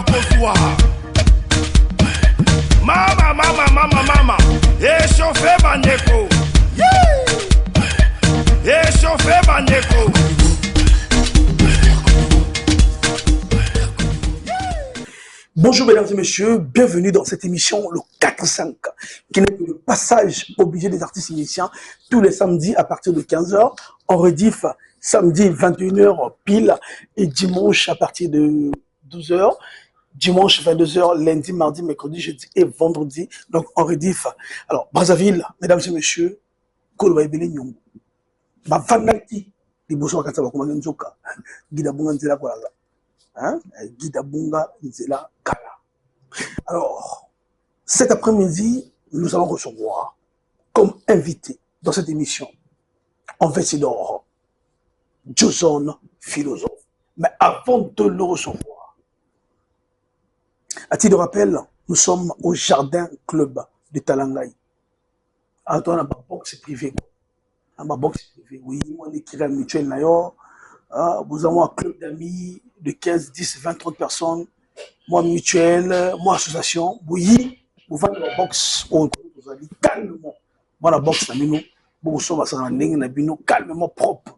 kozwa. Mama, échauffez bandeko. Échauffez bandeko. Bonjour mesdames et messieurs, bienvenue dans cette émission, le 4-5, qui n'est que le passage obligé des artistes initiants tous les samedis à partir de 15h, en rediff samedi 21h pile et dimanche à partir de 12h, dimanche 22h, lundi, mardi, mercredi, jeudi et vendredi, donc en rediff. Alors, Brazzaville, mesdames et messieurs, Kolo Ebele Nyongo, Bafanaki, les Bosso Wakata Wakumanga Nzoka, Guida Bunga Nzela Kwalaga. Hein? Guida Bunga Nzela Kala. Alors, cet après-midi, nous allons recevoir comme invité dans cette émission ambassadeur Joson philosophe. Mais avant de le recevoir, à titre de rappel, nous sommes au Jardin Club de Talangaï. Alors, on a un box privé. Un box privé, oui, on écrit à mutuelle d'ailleurs. Nous avons un club d'amis de 15, 10, 20, 30 personnes. Moi, mutuelle, moi, association. Oui, vous vendez la box au calmement. Moi, la box, vous sommes en ligne, calmement propre.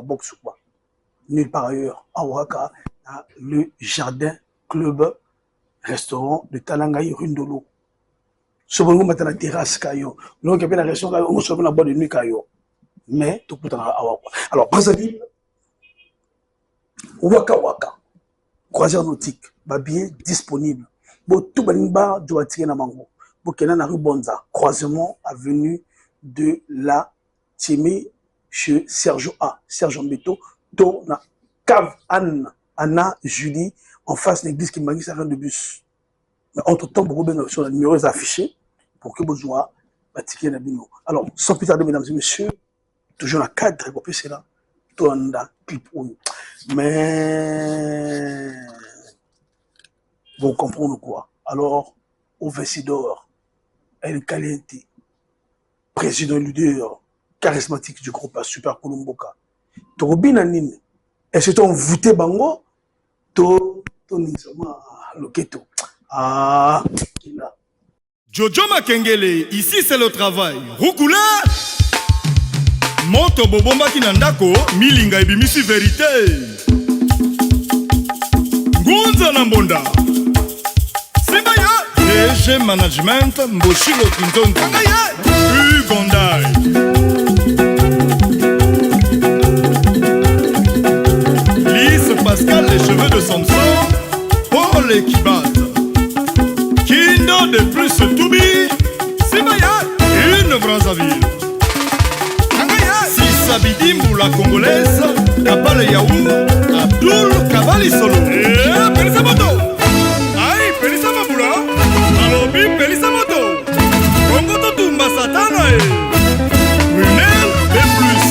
Box quoi. Nulle part ailleurs, à Ouaka, le Jardin Club Restaurant de Talangaï, rue Ndolo. Ce que vous mettez la terrasse, Kayo. Nous avons la restaurant, nous sommes la boîte de nuit, Kayo. Mais tout le temps à Ouaka. Alors, Brazzaville, Waka, croisière nautique, billet disponible. Bon, tout le monde doit tirer na mango. Bon, Kenan a rue Bonza, croisement avenue de la Timé chez Sergio A, Sergio Mbeto, dans la cave Anna Julie, en face de l'église qui m'a dit ça de bus. Mais entre-temps, beaucoup de sur les numéros affichés pour que vous soyez tirer na bino. Alors, sans plus tarder, mesdames et messieurs, toujours la cadre, c'est là. Clip. Mais vous comprenez quoi? Alors, au Vessidor, El Caliente, président leader charismatique du groupe Super Colomboka, Torobina Nine, et c'est un voûté bango, to Ninsama Loketo. Ah, Jojo Makengele, ici c'est le travail. Rukula! Moto bobomba kinandako, milinga ebimisi vérité. Ngunza Nambonda. Sibaya, DG Management, Mboshilo Kintonto. Ugondai. Lise Pascal, les cheveux de Samson. Paul Ekibaz. Kindo de plus Toubi. Sibaya, une Brazzaville. Sabidimbu la congolaise, Kabale Yaou, Abdul Kabali Solo. Pelisa moto. Aïe, Pelisa Mabula. Alobi, Pelisa moto. Kongo to tumba satana e. Brunel et plus.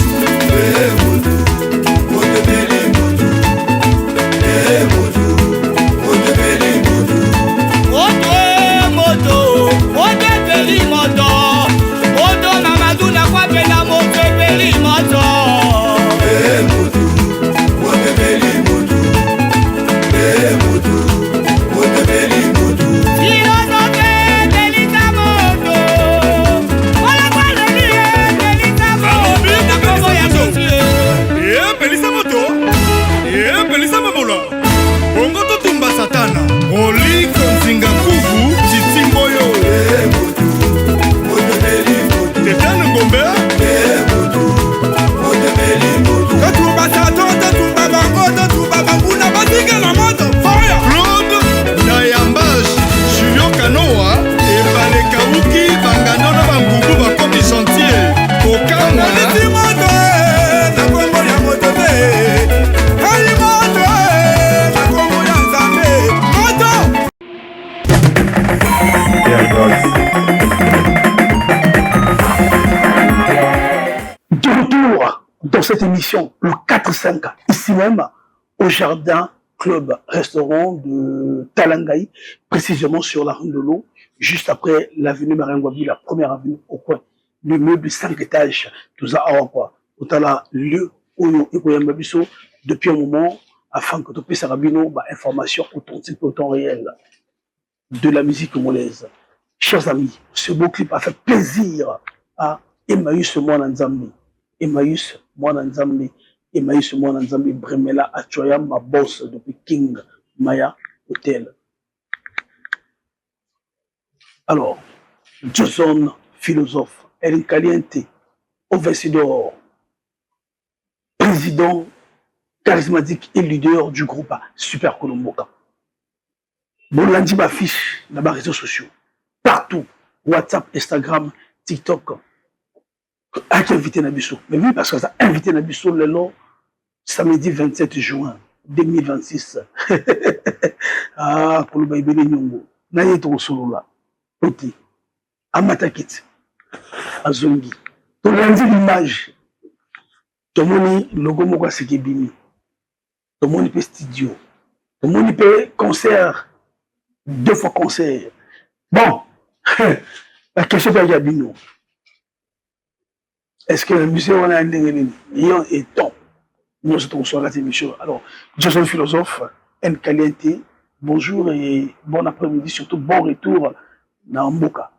Dans cette émission, le 4-5, ici même, au Jardin Club Restaurant de Talangaï, précisément sur la rue de l'eau, juste après l'avenue Maringouabi, la première avenue au coin. Le meuble 5 étages, tout ça, quoi. Au lieu où depuis un moment, afin que tu puisses avoir une information authentique au temps réel de la musique congolaise. Chers amis, ce beau clip a fait plaisir à Emmaüs Mwananzambi. Emmaüs Mwananzambi. Emmaüs Mwananzambi Bremela Achoya, ma boss depuis King Maya Hotel. Alors, Jason, philosophe, El Caliente, Ovesidor, président charismatique et leader du groupe Super Colomboka. Bon, lundi, ma fiche dans les réseaux sociaux. Partout. WhatsApp, Instagram, TikTok. A qui invité Nabiso. Mais oui, parce que ça a invité Nabiso le long, samedi 27 juin 2026. Ah, pour le baby de Nyongo. Naye to solo là. Oti. Amatakit. Azongi. Ton lundi l'image. Ton moni logo moko sekebimi. Ton moni pe studio. Ton moni pe concert. 2 fois concert. Bon. La question est Gabino. Est-ce que la musique on a un lion et ton nous sommes sur la émission. Alors, je suis le philosophe N Caliente. Bonjour et bon après-midi, surtout bon retour dans Mboka.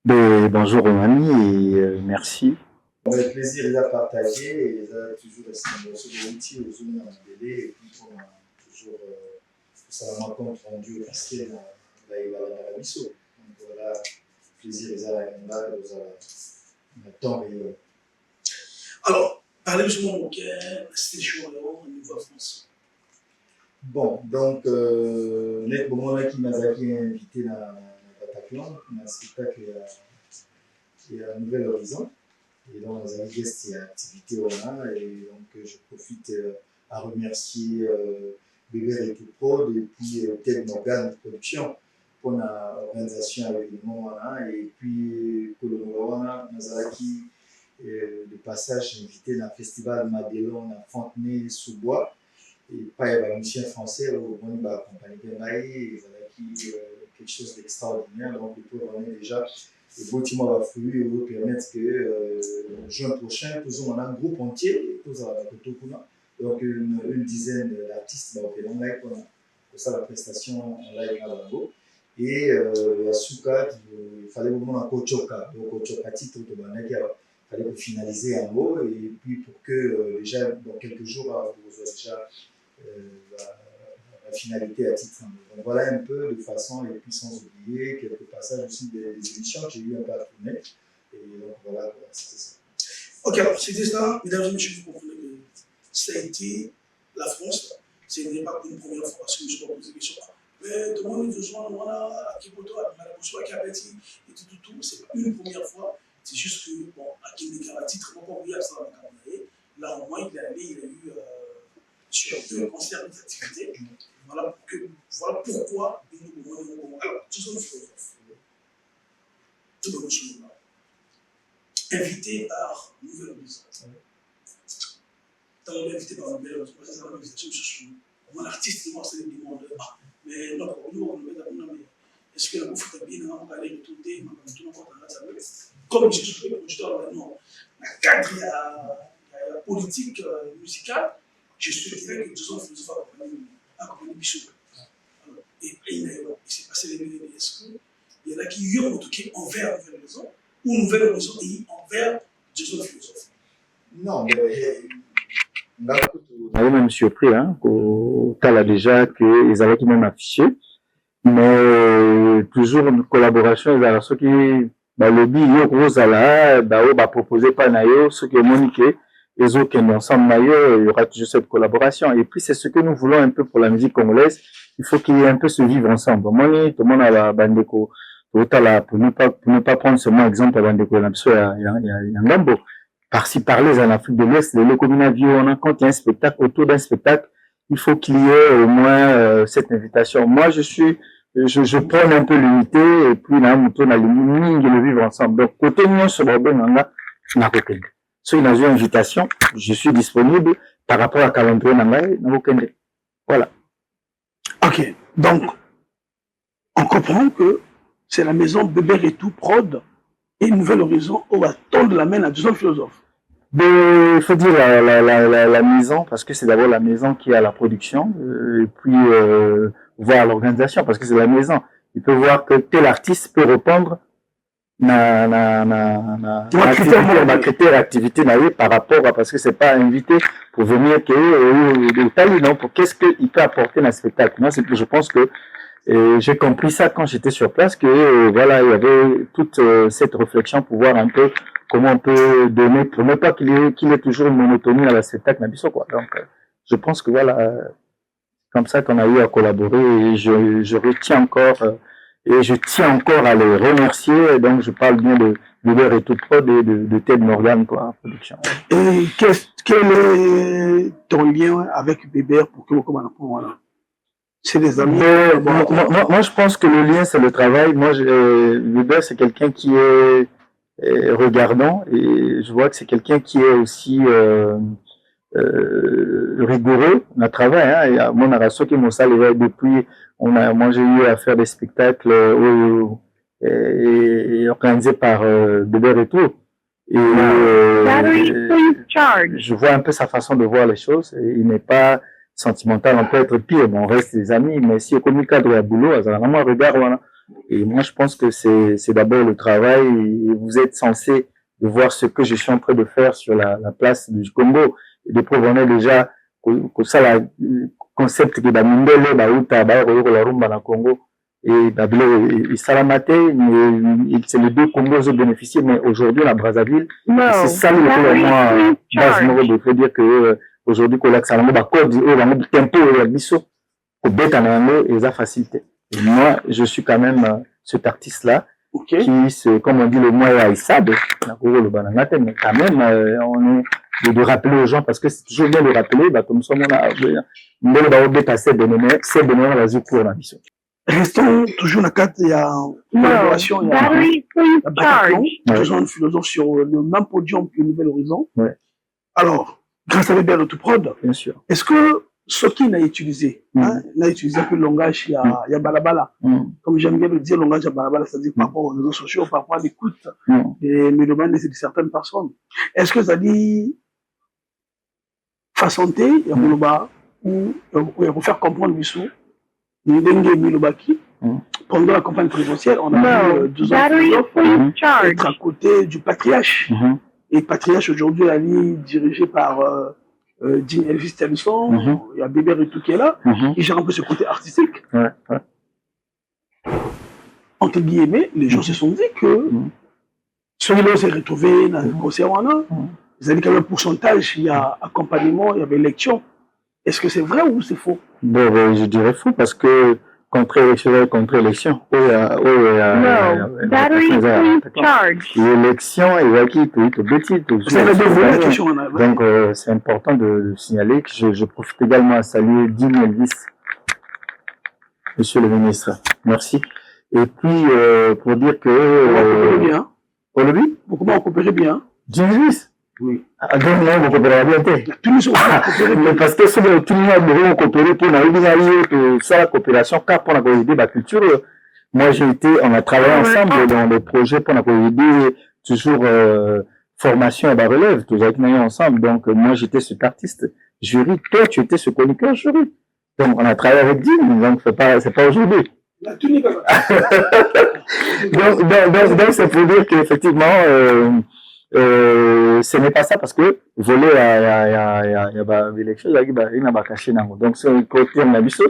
Bonjour Romani et merci. Avec plaisir, il a partagé et il a toujours ce outil aux zones en BD et puis on a toujours ça m'a compte rendu au casquet dans la mission. Donc voilà, plaisir, il a un temps réel. Alors, parlez justement de c'était chaud au niveau France. Bon, donc, net au moment qui m'a invité dans Bataclan, dans un spectacle et à Nouvel Horizon. Et donc, dans un guest, il y a activité on a, et donc je profite à remercier Bébé et tout prod et puis Ted Morgan Production pour l'organisation à l'événement et puis Colombo Nazaraki de passage invité dans le festival Madelon à Fontenay-sous-Bois et pas un musicien français où on va accompagner Benaï et quelque chose d'extraordinaire donc il peut vraiment déjà le beau team va fluer et vous permettre que juin prochain toujours on a un groupe entier donc une dizaine d'artistes donc on live pour ça la prestation en live à Bango et à Souka il fallait vraiment un Kochoka donc Kochoka titre de Banaki il fallait finaliser un mot et puis pour que déjà dans quelques jours vous aurez déjà la finalité à titre. Donc voilà un peu de façon et puis sans oublier quelques passages aussi des émissions que j'ai eu un peu à tourner et donc voilà c'était ça. Ok, alors c'était ça, mesdames et messieurs, vous comprenez que ça a été la France, ce n'est pas une première fois parce que je me suis posé des questions. Mais tout le monde nous joint, voilà, à Kipoto, à Malakousou, à Kabeti, et tout, c'est pas une première fois. C'est juste que, bon, à Kinéka, à titre, on va ça dans le là, au moins, il a eu sur 2 concerts d'activité. Voilà pourquoi alors, tout ça, le philosophe. Tout le monde invité par Nouvel Horizon. Quand on est invité par Nouvel Horizon, c'est une invitation sur mon artiste, moi, c'est des demandes. Mais non, nous, on met d'abord, est-ce que la bouffe est bien, on va aller retourner, comme je suis le producteur, non. La cadre, il y a la politique musicale, je souhaiterais que Jason philosophe accompagne Bichou. Et il s'est passé les milliers d'ESQ. Il y en a qui ont toqué envers Nouvelle Horizon, ou Nouvelle Horizon et envers Jason philosophe. Non, mais. On est même surpris, hein, qu'au Tala déjà, qu'ils avaient même affiché. Mais toujours une collaboration, ils ont ceux qui, le billet, ils ont proposé par Nayo, ceux qui ont moniqué, ils ont qu'un ensemble Nayo, il y aura toujours cette collaboration. Et puis, c'est ce que nous voulons un peu pour la musique congolaise. Il faut qu'il y ait un peu ce vivre ensemble. Tout le monde a la bandeko, pour ne pas prendre seulement exemple à bandeko, il y a un gambo. Par-ci, par-là, en Afrique de l'Ouest, les communautés, quand il y a un spectacle, autour d'un spectacle, il faut qu'il y ait au moins cette invitation. Moi, je prends un peu l'unité et puis là, on tourne à le vivre ensemble. Donc, côté nous, sur le bon, on a côté. Si il a une invitation, je suis disponible par rapport à calendrier voilà. Ok, donc, on comprend que c'est la maison Bébé et tout prod et Nouvel Horizon, on va tendre la main à 2 philosophes. Il faut dire la maison, parce que c'est d'abord la maison qui a la production, et puis voir l'organisation, parce que c'est la maison. Il peut voir que tel artiste peut répondre critère activité par rapport à, parce que c'est pas invité pour venir pour qu'est-ce qu'il peut apporter dans le spectacle. Moi, je pense que j'ai compris ça quand j'étais sur place, que voilà, il y avait toute cette réflexion pour voir un peu comment on peut donner, pour ne pas qu'il ait toujours une monotonie à la spectacle Nabiso, quoi. Donc, je pense que voilà, comme ça qu'on a eu à collaborer, et je retiens encore, et je tiens encore à les remercier. Donc, je parle bien de Bébert et tout prod et de Ted Morgan, quoi, production. Et quel est ton lien avec Bébert pour que vous commenciez voilà. C'est des amis. Moi, je pense que le lien, c'est le travail. Moi, Bébert, c'est quelqu'un qui est regardant, et je vois que c'est quelqu'un qui est aussi rigoureux dans le travail. Hein. Et à mon avis, qui m'ont salué depuis, moi j'ai eu à faire des spectacles et organisés par Bébert et tout. Et je vois un peu sa façon de voir les choses. Et il n'est pas sentimental, on peut être pire, bon, on reste des amis, mais si on communique à boulot, ça vraiment regarde, voilà. Et moi, je pense que c'est d'abord le travail, et vous êtes censé de voir ce que je suis en train de faire sur la place du Congo, et de provenir déjà que ça, le concept que Bamindele, la rumba dans le Congo, et Salamate, c'est les deux Congos qui ont bénéficié, mais aujourd'hui, la Brazzaville, c'est ça le moi, base, il faut dire que aujourd'hui, que l'accent, le code, le tempo, le biseau, au bêta, et ça facilité. Et moi, je suis quand même cet artiste-là, qui, comme on dit, le moyen Aïsab, mais quand même, on est de rappeler aux gens, parce que c'est toujours bien de rappeler, comme ça, on a restons toujours dans la carte, il y a une collaboration, il y a Bataclan, toujours un philosophe sur le même podium que Nouvel Horizon. Ouais. Alors, grâce à Bébert Autoprod, bien sûr. Est-ce que ce qui n'a utilisé, n'a utilisé un peu le langage, il y a balabala. Comme j'aime bien le dire, le langage il y a balabala, c'est-à-dire par rapport aux réseaux sociaux, par rapport à l'écoute des mélomanes de certaines personnes. Est-ce que ça dit façonner, il y a Mouloba, ou il faut faire comprendre l'issue, pendant la campagne présidentielle, on a vu 2 ans être à côté du patriarche. Et le patriarche aujourd'hui, elle est dirigée par Dean Elvis Tennyson, il y a Bébert et tout qui est là, qui gère un peu ce côté artistique. Entre guillemets, les gens se sont dit que celui-là s'est retrouvé dans le concert, ils avaient quand même un pourcentage, il y a accompagnement, il y avait élection. Est-ce que c'est vrai ou c'est faux? Bon, je dirais faux, parce que contre-élection. L'élection, il va qui donc, c'est important de signaler que je profite également à saluer Dean Elvis, monsieur le ministre. Merci. Et puis, pour dire que... Beaucoup m'ont coopéré bien. Dean Elvis? Oui. Donc, non, vous coopérez bien. Parce que si tout le monde a coopéré pour la coopération, car pour la culture, moi on a travaillé ensemble dans des projets pour aider toujours formation à la relève, tous avec nous ensemble. Donc, moi j'étais cet artiste jury, toi tu étais ce chroniqueur jury. Donc, on a travaillé avec Dean, donc c'est pas aujourd'hui. La tunique. donc, c'est pour dire qu'effectivement, ce n'est pas ça, parce que voler il y a l'élection il n'a pas caché nango. Donc c'est côté on a vu ça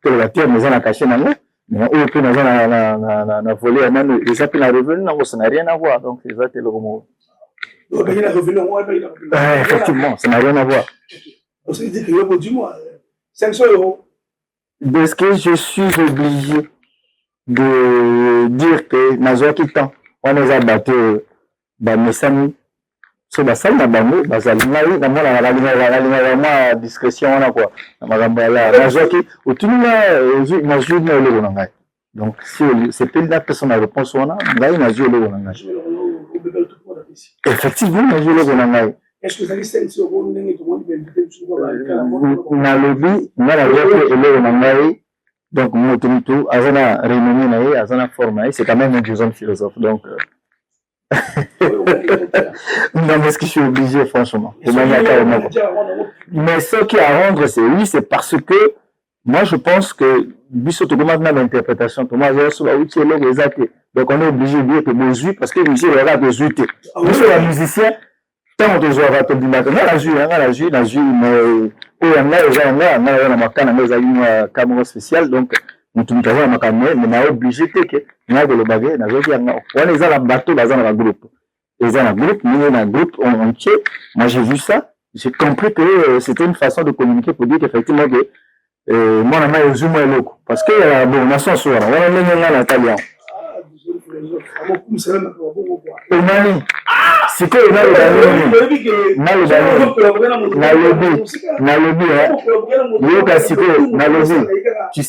que la terre mais on a caché nango, mais au plus on a volé et ça puis la revenu nango, ça n'a rien à voir. Donc c'est ça le mot. Donc il a revenu effectivement, ça n'a rien à voir. On se dit que le du mois 500 €. Est-ce que je suis obligé de dire que Nazoa qui temps on les a battus mesani so basali na bango bazali ngai na mona la discrétion wana quoi na magambo ya nazoki otuni na jeu na le na ngai. Donc si c'est pas la personne à réponse wana ngai na jeu le na ngai. Effectivement na jeu le na ngai. Est-ce que ça dit 5 € ndenge tout le monde peut inviter sur na lobby na la le na ngai. Donc moto azana réunion na azana forme c'est quand même un jeune philosophe donc Non, mais est-ce que je suis obligé, franchement? Mais ce qui est à rendre, c'est oui, c'est parce que moi, je pense que, l'interprétation, donc on est obligé de dire que Bozu, parce que musicien, il y aura des UT. Nous sommes un musicien, tant que je vais avoir tout le matin, la juge, mais il y a un spécial, donc, nous sommes mais obligé que nous avons le bagage, on est dans le bateau, dans un groupe. Ils ont un groupe, nous avons un groupe entier. Moi, j'ai vu ça, j'ai compris que c'était une façon de communiquer pour dire qu'effectivement, moi, je suis loco. Parce que, bon, on a son soir, on a un italien. Au Mali, c'est quoi le tu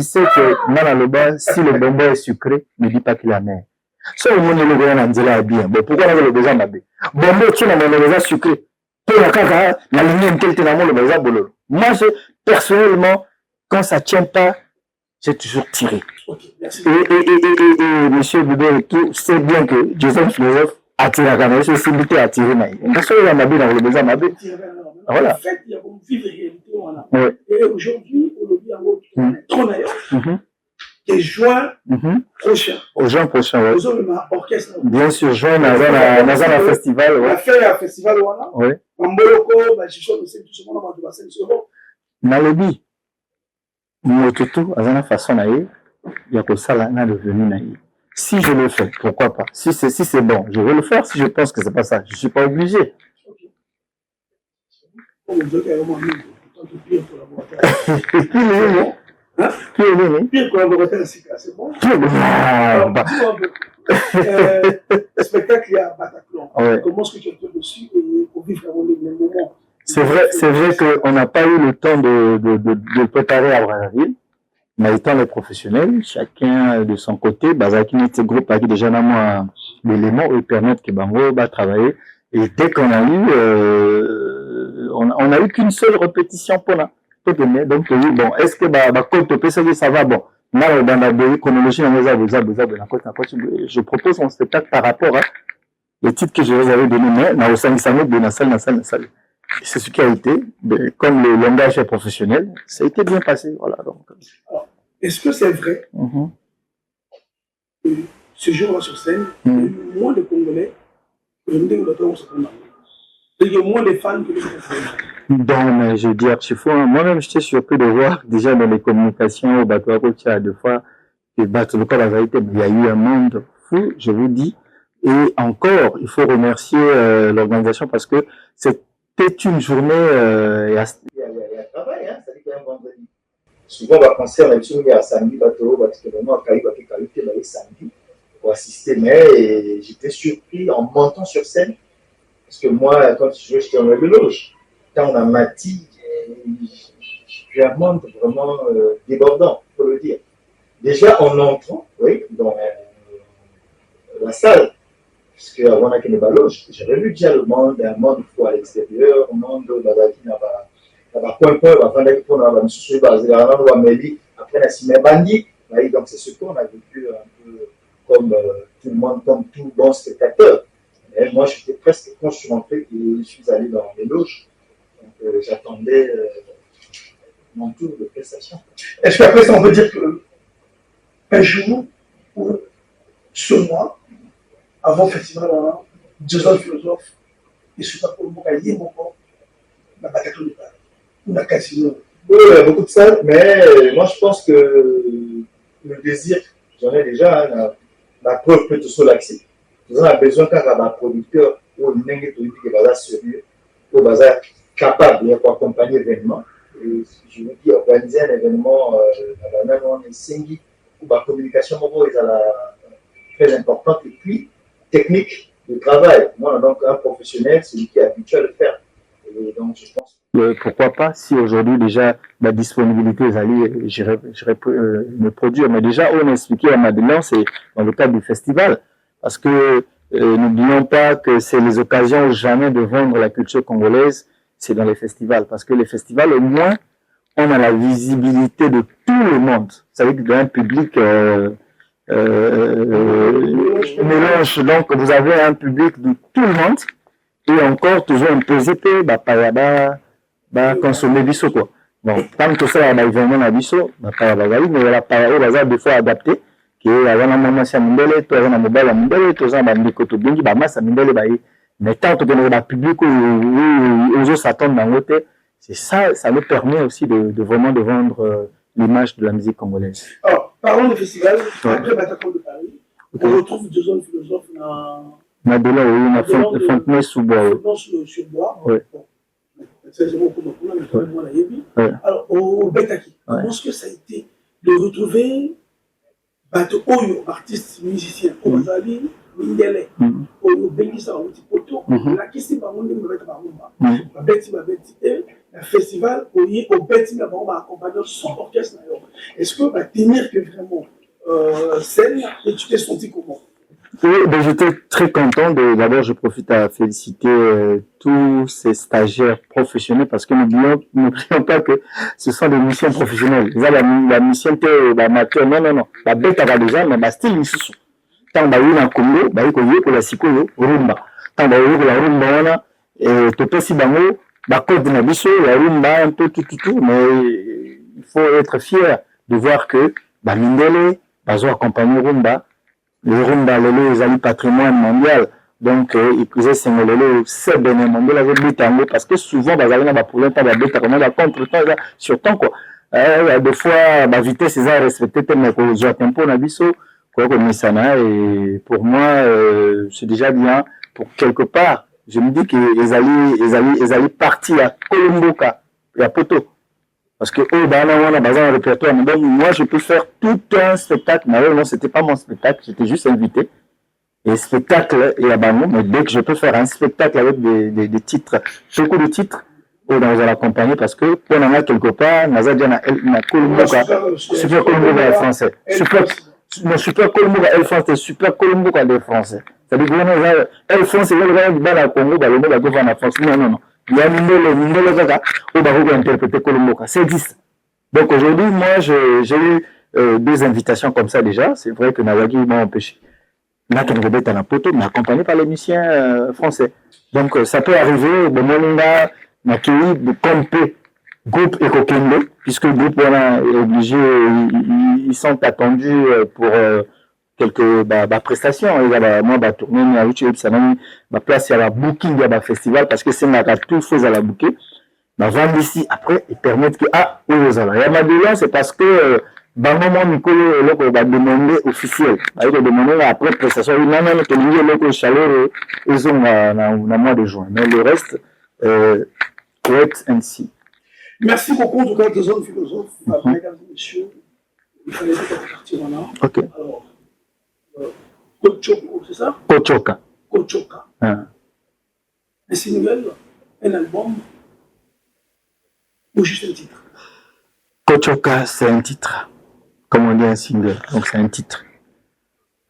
sais que Naloba, si le bonbon est sucré, ne dis pas qu'il a mer. Si le monde est bien, bon, pourquoi on a besoin d'habiller? Bonbon, tu n'as pas sucré. Pour la caca, la ligne telle que moi, personnellement, quand ça ne tient pas, j'ai toujours tiré. Okay, et monsieur Bébé, tout sait bien que Joseph Philosophe a tiré la caméra, c'est limité à tirer. Parce qu'il y a un habit dans le besoin d'habit. Voilà. En fait, il y a une vie de réalité. Et aujourd'hui, on le dit en haut, trop d'ailleurs, et juin prochain. Au juin prochain, oui. Bien sûr, juin, dans un festival. On a fait un festival, oui. En Moloko, je suis tout ce monde va passer sur l'eau. Nalobi, Mototo, à la façon il y a que ça là, devenu. Si je le fais, pourquoi pas? Si c'est bon, je vais le faire. Si je pense que c'est pas ça, je suis pas obligé. Pire collaborateur, c'est bon. Spectacle, il y a Bataclan. Comment est-ce que tu es dessus pour vivre les moments? C'est vrai qu'on n'a pas eu le temps de préparer à Brazzaville, mais étant les professionnels, chacun de son côté, Bazaki était groupe avec déjà l'élément qui permettent que Bango va travailler. Et dès qu'on a eu, on a eu qu'une seule répétition pour là. Donc, oui, bon, est-ce que ça va, bon. Là, dans la chronologie, je propose mon spectacle par rapport à les titres que je vous avais donnés, mais dans le salle. C'est ce qui a été, comme le langage est professionnel, ça a été bien passé. Voilà, donc. Alors, est-ce que c'est vrai que ce jour-là sur scène, il y a eu moins de Congolais que le Ndenge se condamne? Il y a moins de fans que les Congolais. Donc, mais je veux dire, moi-même, j'étais surpris de voir déjà dans les communications au bateau à côté, deux fois, il y a eu un monde fou, je vous dis. Et encore, il faut remercier l'organisation parce que c'était une journée. Il y a travail, hein, ça dit qu'il y a un vendredi. Souvent, on va penser à samedi, bateau, samedi, pour assister, mais j'étais surpris en montant sur scène. Parce que moi, quand je jouais, j'étais en loge. Quand on a mati, j'ai un monde vraiment débordant, il faut le dire. Déjà en entrant, oui, dans la salle, parce qu'avant on a loge, j'avais vu déjà le monde, un monde fou à l'extérieur, un monde qui n'a pas point, après donc c'est ce qu'on a vécu un peu comme tout le monde, comme tout bon spectateur. Et moi, j'étais presque, quand je suis rentré, et je suis allé dans les loges. Donc, j'attendais mon tour de prestation. Est-ce qu'après ça, on peut dire qu'un jour, ou ce mois, avant le festival, Joseph Philosophe, et ce pas pour moi, il y a la Bataclan de Paris, ou la Casino? Oui, il y a beaucoup de salles, mais moi, je pense que le désir, j'en ai déjà, la preuve peut te solacter. Nous avons besoin qu'un producteur ou une politique qui est sérieux, qui est capable d'accompagner l'événement. Je vous dis, organiser un événement, la communication est très importante et puis technique de travail. Moi, donc, un professionnel, c'est lui qui est habitué à le faire. Et donc, je pense. Pourquoi pas, si aujourd'hui déjà la disponibilité est allée, j'irai me produire. Mais déjà, on a expliqué à Madeleine, c'est dans le cadre du festival. Parce que n'oublions pas que c'est les occasions jamais de vendre la culture congolaise, c'est dans les festivals. Parce que les festivals, au moins, on a la visibilité de tout le monde. Vous savez que dans un public mélange. Donc, vous avez un public de tout le monde et encore toujours imposé que consommer biso quoi. Bon, tant que ça va évidemment na biso, mais la parole des fois adapté que avant maman ça mindele, toi avant mobile mindele, toi ça bandiko to bingi ba massa mindele ba mais tant que le public aux autres s'attendent dans l'hôtel, c'est ça, ça nous permet aussi de vraiment de vendre l'image de la musique congolaise. Alors, parlons du festival, après Bataclan de Paris, on retrouve deux jeunes philosophes dans Madela, oui, on a Fontenay-sous-Bois. Fontenay-sous-Bois. Oui. Alors, au Betaki, comment est-ce que ça a été de retrouver Bato Oyo, artiste, musicien, Ozali, Mindele, Oyo, Bengisa, Otipoto, la question par monde de Betamamba, Betty, et le festival au Betty, accompagné son orchestre. Est-ce que va tenir que vraiment scène et tu t'es senti comment? Oui, ben j'étais très content. D'abord, je profite à féliciter tous ces stagiaires professionnels parce que n'oublions pas que ce sont des musiciens professionnels. La mission était amateur. Non. La bête avait déjà, mais la style ici. Tant que vous en Congo, vous pour la sikoyo rumba. Tant que vous la rumba, on a tout petit bango, code na biso, la rumba un peu tout, mais il faut être fier de voir que Mindele, bazo accompagner rumba. Le rumba lelo est un patrimoine mondial, donc il faisait singolelo c'est bénin mondial avec bitango parce que souvent bazalina ba problème pas ba beta comment la contre temps sur temps quoi. Des fois la vitesse c'est à respecter tellement que je tempo na biso quoi comme ça et pour moi c'est déjà bien pour quelque part je me dis que ils allaient partir à Colomboka et à Poto. Parce que on a un répertoire. Donc, moi, je peux faire tout un spectacle. Mais non, c'était pas mon spectacle. J'étais juste invité. Et spectacle, il y a mais dès que je peux faire un spectacle avec des titres, beaucoup de titres, on va l'accompagner parce que, pour en avoir quelque part, Nazadia na Colomboka, Super Colomboka est français. Super Colomboka est français, Super Colomboka est français. C'est-à-dire que, elle France, c'est dans la Congo, le mot va en France. Non. Il y a Mindele Gaga, où va interpréter Colomboka. C'est 10. Donc aujourd'hui, moi, j'ai eu deux invitations comme ça déjà. C'est vrai que Nawagi m'a empêché. Naken Rebet à la poteau, mais accompagné par les musiciens français. Donc ça peut arriver, de Molinga, Nakiri, de Compe, groupe Ekokende, puisque le groupe est obligé, ils sont attendus pour quelques prestations. Moi, tourner, ma place à la booking à la festival parce que c'est ma tout chose à la booker. Vendre ici, après, ils permettent que, c'est parce que, moment, Nicolo, va demander officiel. Il va demander après prestation. Non, que chaleur, ils ont un mois de juin. Mais le reste, wait and see. Merci beaucoup, en tout cas, deux hommes philosophes. Mesdames et messieurs, il fallait partir maintenant. Ok. Alors, Kochoko, c'est ça? Kochoka. Un single, un album, ou juste un titre? Kochoka, c'est un titre. Comme on dit un single, donc c'est un titre.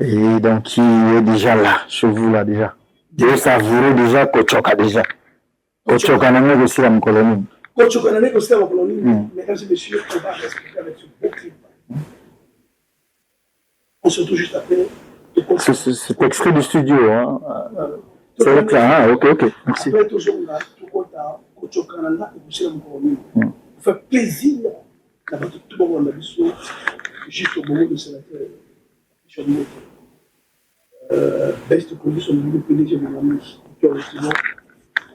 Et donc, il est déjà là, chez vous là déjà. Dieu savourez déjà Kochoka déjà. Kochoka n'a pas aussi la colonie. Kochoka n'a pas aussi la colonie. Mesdames et messieurs, on va respecter avec ce beau clip. On se retrouve juste après. C'est extrait du studio. Hein. C'est vrai que là, ok. Merci. Après, toujours là, tout compte à Kochokanana et Boucher Mkoroni. Vous fait plaisir d'avoir tout le monde dans le juste au moment de ce best condition de le PDG de l'ami.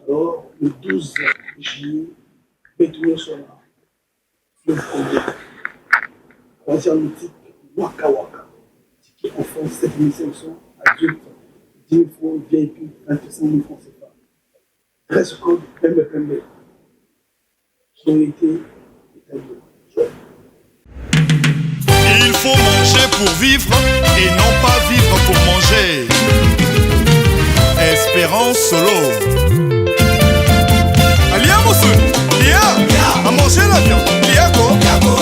Alors, le 12 juillet, Bétoué sera le premier. Concert mythique Waka Waka. Qui enfants 7 500, adultes 10 000 francs, VIP 25 000 francs CFA. 13 codes PMB qui ont été établis. Il faut manger pour vivre et non pas vivre pour manger. Espérance Solo. Alia Moussoun, Lia, à manger la viande. Liako,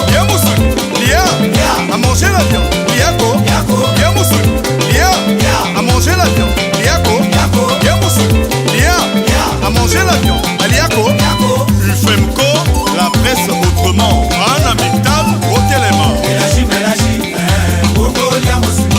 Lia Moussoun, Lia, à manger la viande. Liako, Lia Moussoun, Lia, à manger la viande. Liako, Lia Moussoun, Lia, à manger la viande. Aliako, UFEMCO, la presse autrement. Anna Mental, au téléma. Mélagie, Lia Moussoun.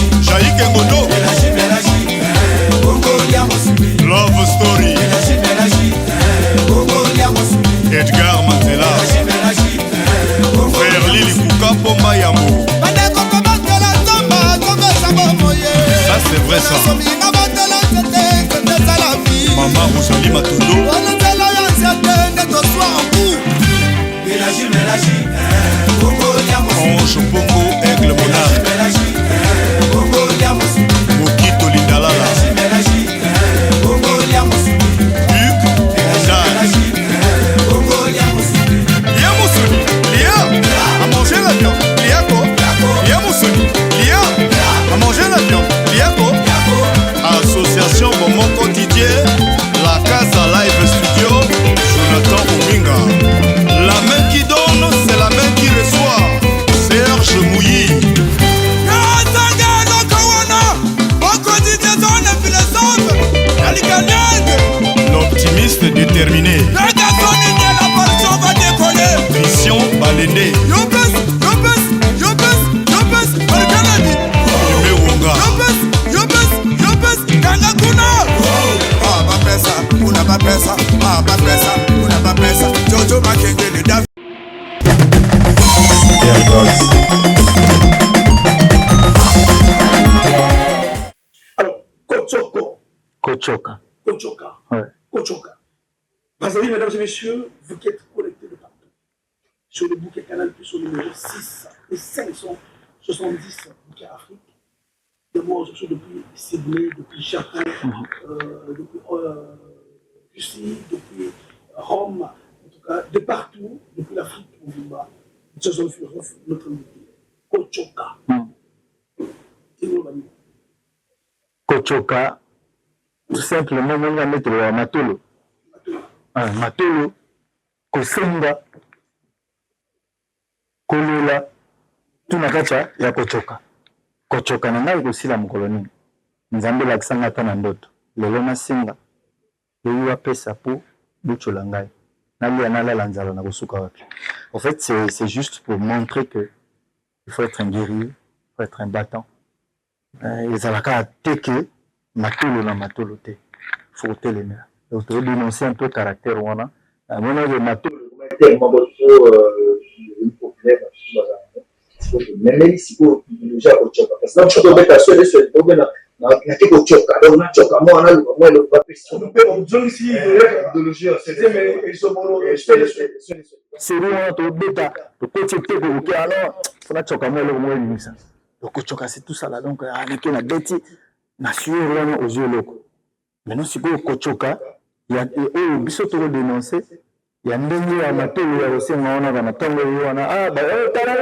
Bato Makenge le David. Alors, Kochoka. Ouais. Kochoka. Bazali, mesdames et messieurs, vous qui êtes connectés de partout. Sur le bouquet Canal Plus au numéro 6 et 570 bouquets Afrique. D'abord, je suis depuis Sydney, depuis Japon, depuis Russie, depuis Rome, en tout cas, de partout, depuis l'Afrique au Bimba. Ce sont les philosophes, notre invité. Kochoka. Kochoka, tout simplement, on va mettre le matolo. Matolo, kosenga, kolola, tout na kacha ya kochoka. Kochoka na ngai kosila mokolo nini. Nzambe lakisanga ata na ndoto. Lelo nasenga, yeyi apesa po buchola ngai. Nalia nalala nzala na kosuka wapi. En fait, c'est juste pour montrer que il faut être un guerrier, il faut être un battant. Ezalaka teke matolo na matolo te. Faut télémer. Donc, tu veux dénoncer un peu le caractère wana. Maintenant, le matolo. Même si vous déjà au choc, parce que tu dois être assuré sur le problème. Na kiko choka, donc na choka moi na moi le pas question. On peut on donne ici idéologie, c'est mais ils sont mono. C'est vraiment tout bêta. Le coach était que alors, faut na choka moi le moi lui ça. Donc choka c'est tout ça là donc avec la bêti na suer vraiment aux yeux locaux. Maintenant si vous kochoka, il y a eux biso to dénoncer, il y a ndenge ya matolo ya osenga wana kana tango wana ba tala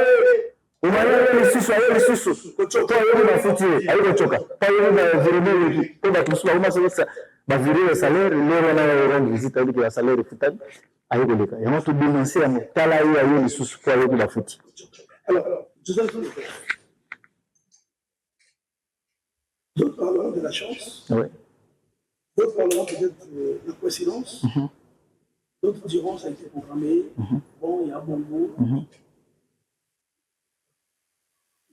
umayele lisusu ayo lisusu kochoka yo na futie ayo kochoka pa yo na viremeli ko ba tusula uma sasa ba virele salaire lero na rendre visite avec la salaire futable ayo koleka et on tout dénoncer en tala yo ayo lisusu pa yo ba futie. Alors, d'autres parleront de la chance. Oui. D'autres parleront peut-être de la coïncidence. D'autres diront ça a été programmé. Bon, il y a un bon mot.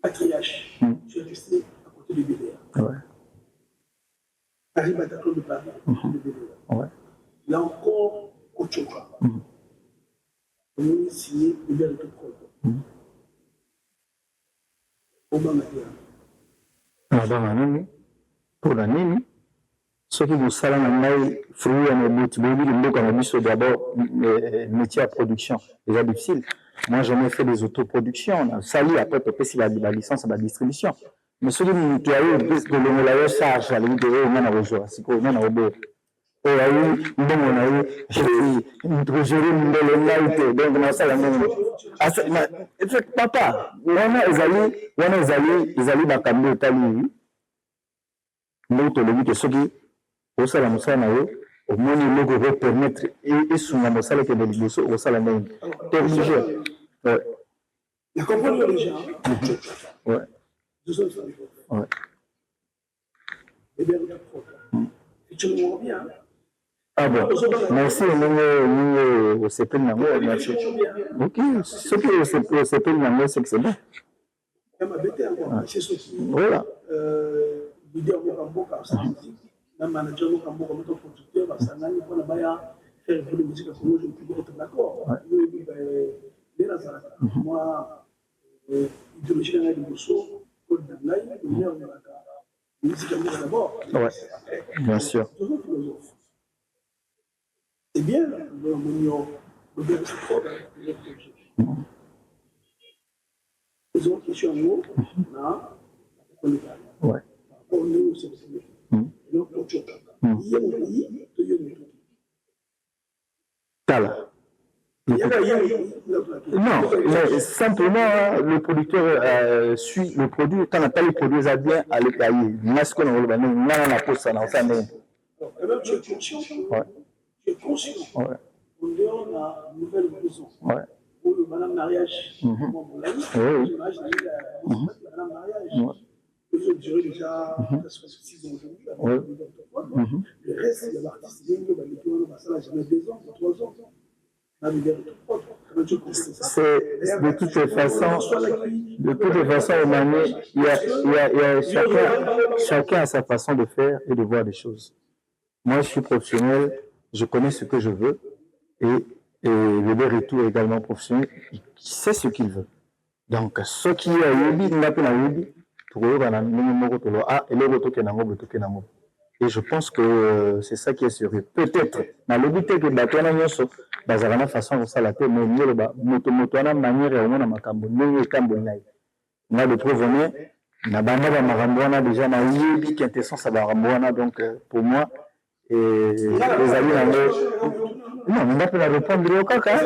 Patriarche. Tu es resté à côté de BDR. Ouais. Paris Bataclan de Paris, à côté de BDR. Ouais. Il y a encore Kochoka. On a signé le bien de tout propre. Obama Obama nini? Pour la nini? Ce qui vous salue en maille, fruits en ébouti, d'abord, métier à production, déjà difficile. Moi, j'en ai fait des autoproductions, on a sali, après, peut-être si la licence à la distribution. Mais ce qui nous a eu, que l'on a eu charge, à l'unité, on a rejoint, c'est qu'on a eu. On a eu, bon, on a eu, j'ai eu une belle light, donc on a ça, papa, on a les alliés, bakambo, tali, l'autre, le but, ce qui, au salon, au moins, il va permettre, et sous la salle que les dossiers, au salon, t'es obligé. La compagnie déjà. Ouais. Ouais. Et bien, et tu le vois bien. Ah bon, merci, nous, au CP Nango, merci. Ok, ce qui est au CP Nango, c'est que c'est bon. Voilà. Leader Mokamboka, sa musique, la manager Mokamboka, notre producteur, parce que nous avons faire de la musique à Congo, je ne peux pas être d'accord. Moi, idéologie de la Bosso, Paul Dagnaï, le meilleur de la musique à Congo d'abord. Ouais, bien sûr. C'est bien, le bien de ce problème, le projet. Les autres questions, nous, on est là. Ouais. On est aussi donc, non, mais simplement, le producteur suit le produit. Quand on n'a pas les produits, ça vient à l'écailler. Masque, on va le la pose ça dans sa main. Tu es conscient. Tu es conscient. On donne la nouvelle maison. Pour le madame mariage. Le mariage. Ils ont duré déjà presque 6 ans aujourd'hui. Le reste, il y a l'artiste qui a jamais 2 ans, 3 ans. De toutes les façons, Emmanuel, il y a chacun a sa façon de faire et de voir les choses. Moi, je suis professionnel, je connais ce que je veux et Et le retour est également professionnel, il sait ce qu'il veut. Donc, ce qui est à Yobi, il n'a pas Yobi, et je pense que c'est ça qui est sérieux. Peut-être, dans le but que Batouana Nyoso, Bazarana façon de salater, mais il y a Motomotoana manière et au moins Makambo, non et Kambonai. On a des preuves, na banda ba Marambouana déjà, na Yobi qui est essence à Marambouana, donc pour moi, et les amis, non, on n'a pas à répondre au caca,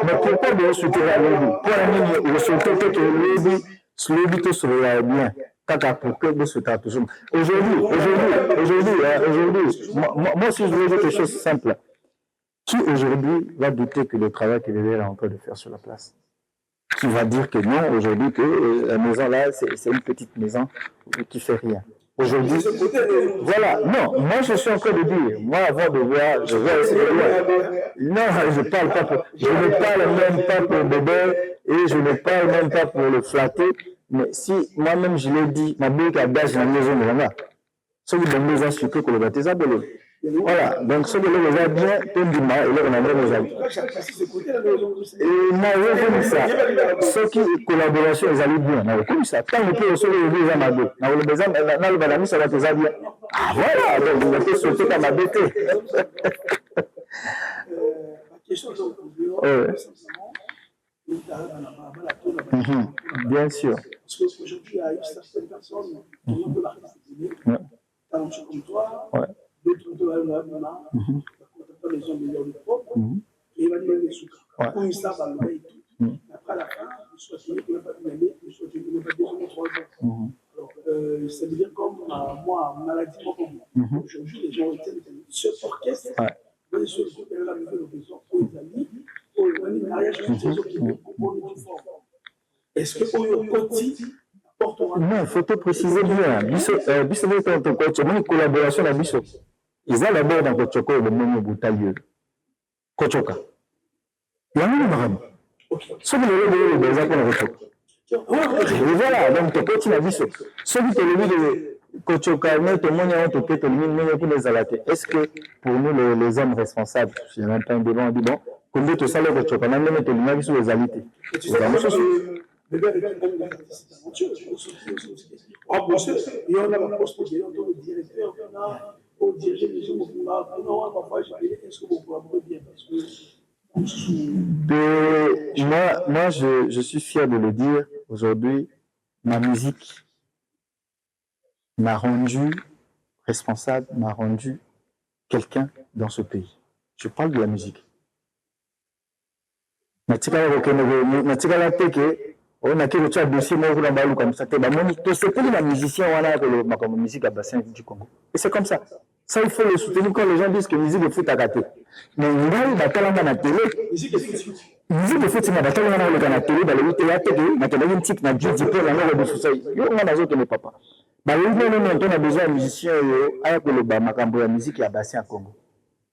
mais pourquoi de soutenir le lobby? Pour la ligne, le soutien que le lobby tout serait bien. Caca, pour que vous soutiez toujours. Aujourd'hui, moi, si je veux dire quelque chose de simple, qui aujourd'hui va douter que le travail qu'il est en train de faire sur la place? Qui va dire que non, aujourd'hui, que la maison là, c'est une petite maison qui fait rien? Aujourd'hui, voilà, non, moi je suis en train de dire, moi avant de voir, je vois essayer de voir. Non, je parle pas pour, je ne parle même pas pour bébé et je ne parle même pas pour le flatter, mais si moi-même je l'ai dit, ma belle qui a gage dans la maison de là, ce qui est maison sur que le baptême belé. Voilà, donc ce que les gens bien, tout le monde, et là on a bien nos amis. Et moi je comme ça, ceux qui collaboration ils allaient bien, comme ça, tant que on se les gens amado, dans le besoin, dans le badami ça va te bien. Ah voilà, donc on peut sauter dans ma beauté. Bien sûr. Parce qu'aujourd'hui, il y a certaines personnes qui ont de l'artiste. Comme toi, d'autres de la maman, quand les gens meilleurs de propre, et il va dire les sous. Quand ils savent à l'oreille et tout, après la fin, ils sont assurés qu'ils ne vont pas une année, ils sont assurés qu'ils ne vont pas 2 ans ou 3 ans. Alors, ça devient comme moi, maladie comme moi. Aujourd'hui, les gens retiennent ce orchestre, mais ceux qui ont la nouvelle occasion pour les amis, pour le mariage, c'est ceux qui vont pour le plus fort. Est-ce que pour le petit, non, il faut te préciser bien. Bissot est en coach, une collaboration avec Bissot. Ils ont d'abord dans Kochoko le même boutailleux. Kochoka. Il y a un marabou. Ce qui est le désert pour le Kochoko. Et voilà, donc tu peux dire Bissot. Ce qui est le de Kochoka, mais tout le monde a peut-être le même pour les alatés. Est-ce que pour nous, les hommes responsables, il y a un peu un débat, on dit bon, combien de ça le Kochoka, même le même sur les alités. C'est la même chose. Mais bien, c'est aventure. En plus, il y en a la poste qui est en le directeur, on a au diriger les gens, on a parfois, est-ce que vous collaborez bien? Moi, je suis fier de le dire. Aujourd'hui, ma musique m'a rendu responsable, m'a rendu quelqu'un dans ce pays. Je parle de la musique. On a quelque chose de dossier comme ça. C'est pour les musiciens, on a la musique à bassin du Congo. Et c'est comme ça. Ça, il faut le soutenir quand les gens disent que la musique de foot à gâter. Mais il y a la télé. Musique de foot, c'est la télé, la télé, dans le théâtre, la télé, la télé, la télé, la on a besoin de musiciens, la musique à bassin à Congo.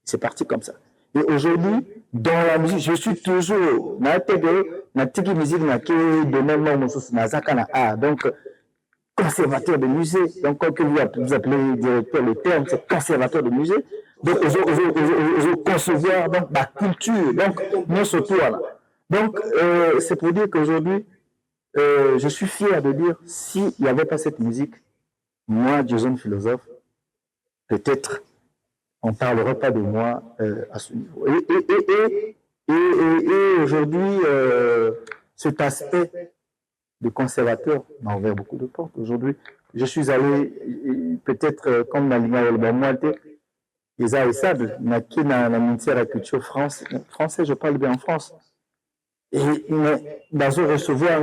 C'est parti comme ça. Et aujourd'hui, dans la musique, je suis toujours dans la musique donc conservateur de musée. Donc, quand vous appelez directeur, le terme, c'est conservateur de musée. Donc, je concevoir donc, la culture, donc, non surtout là. Donc, c'est pour dire qu'aujourd'hui, je suis fier de dire, s'il n'y avait pas cette musique, moi, Jason philosophe, peut-être, on ne parlerait pas de moi à ce niveau. Et aujourd'hui, cet aspect de conservateur m'a ouvert beaucoup de portes. Aujourd'hui, je suis allé, peut-être comme dans l'Imaël ils ont ça, dans le ministère de la Culture français, je parle bien en France. Et dans ce recevoir,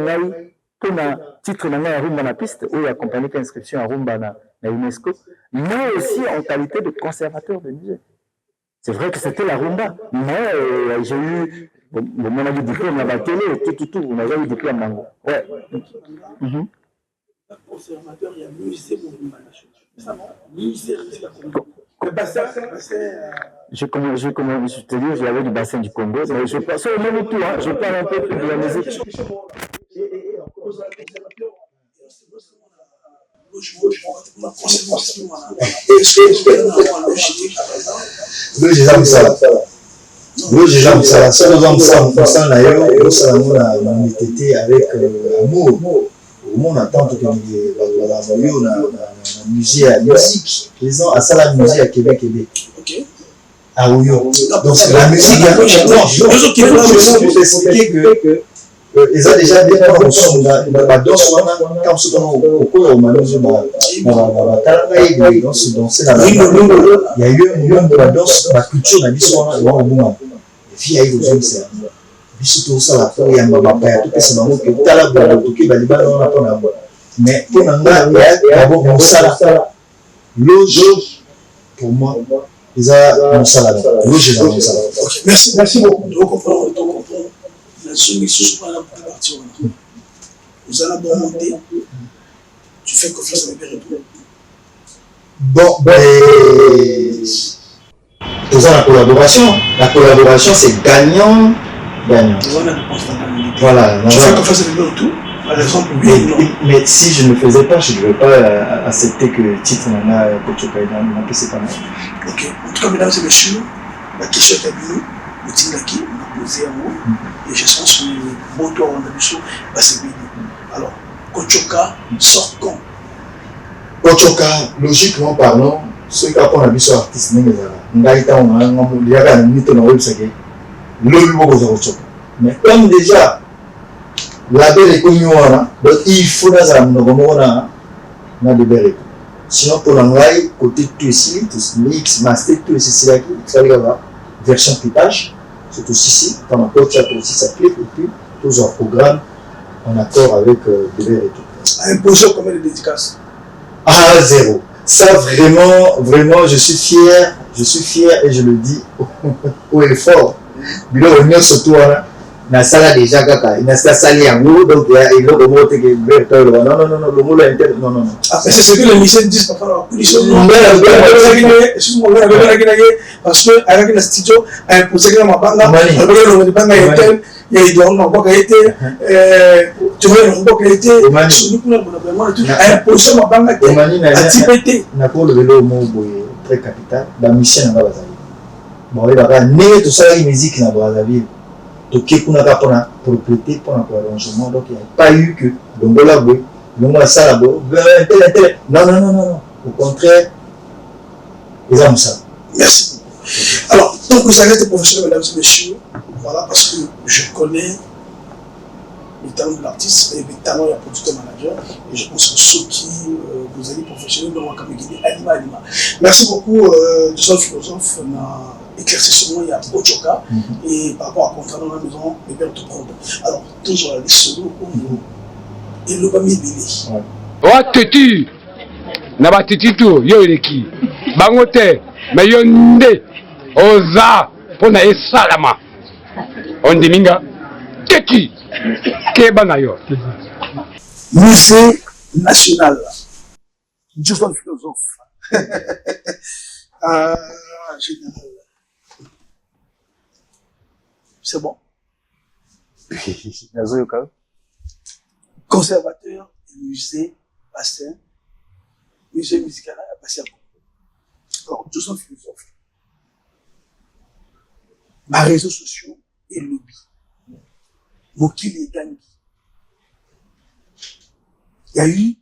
pour un titre dans la rumba na piste, où il y a accompagné l'inscription à rumba na UNESCO, mais aussi en qualité de conservateur de musée. C'est vrai que c'était la rumba, mais j'ai eu, mon avis diplôme à la télé, tout, on a eu diplôme Mango. Ouais. Conservateur, il y a musée pour rumba national. Musée, le bassin. Je te dis, j'avais du bassin du Congo, mais je passe au même tout, je parle un peu de la musique. Deux, j'ai ça. Oui, j'ai jamais ça. Ça, nous avons ça d'ailleurs. Ça, on a été avec amour. Au monde attend que on a musée à musique. Les gens à ça la musique à Québec. Ok. Ah oui. Donc c'est la musique. Je peux expliquer que ils ont déjà bien dans son dans quand c'est au cours au manège il y a eu un moment de la danse la culture dans l'histoire là au moment et puis il y a eu aux hommes c'est surtout ça la fois il y a ma papa tout c'est maman que tala bola toki bali bala on a pas na mais pour nanga il y a bon ça loge pour moi ils ont mon ça là loge dans ça. Merci beaucoup de comprendre la soumission sur la partie nous allons bon monter tu fais confiance à mes pères et tout. Bon, ils ont la collaboration c'est gagnant. Voilà. Tu fais confiance à mes pères et tout. Par exemple, mais si je ne faisais pas, je ne devais pas accepter que le titre n'a pas c'est pas mal. Ok. En tout cas, mesdames et messieurs, la question est à nous. Le titre qui m'a posé à moi. Et je pense que bon tour en ambition va se bénir. Alors, Kochoka sort quand? Kochoka, logiquement parlant, ceux qui ont ambition artiste, mais comme déjà label est connu, donc il faut dans un de sinon pour l'anglais, côté tout ici, mix, master, tout ici, c'est là qui version clipage, c'est aussi pendant que tu as aussi sa clip et puis tous un programme en accord avec Bébé et tout. Imposer combien de dédicaces? Ah, zéro. Ça vraiment, je suis fier et je le dis haut et fort. Bilo on surtout na sala déjà kaka na sali yango donc il y a le mot que Bertol non le mot là non. Ah c'est ce que les musiciens disent parfois parce que avec le studio imposer que ma banda avec le banda était et donc on va été tu vois on va été sur nous vraiment tout imposer ma banda à TPT na pour le vélo mot très capital la mission na bazali bon il va né tout ça la musique na Brazzaville toke kuna ka pona propriété pona ko arrangement donc il n'y a pas eu que longola boy longola sala bo non au contraire ils aiment ça. Merci. Alors donc vous savez professionnels mesdames et messieurs voilà parce que je connais le talent de l'artiste et le talent du producteur manager et je pense que ceux qui vous allez professionnels dans la Cameroun Alima. Merci beaucoup de son philosophe éclaircissement il y a Kochoka et par rapport à contrat dans la maison les pères tout prendre. Alors toujours les solos et le bami belé. Wa teti na ba teti to yo eleki bango te mais yo nde oza pona esalama on diminga teki keba na yo musée national Joson philosophe général. C'est bon. Conservateur, musée, bassin, musée musical, bassin. Alors, je suis philosophe. Ma réseaux sociaux et lobby. Mokili et Gangi. Il y a eu,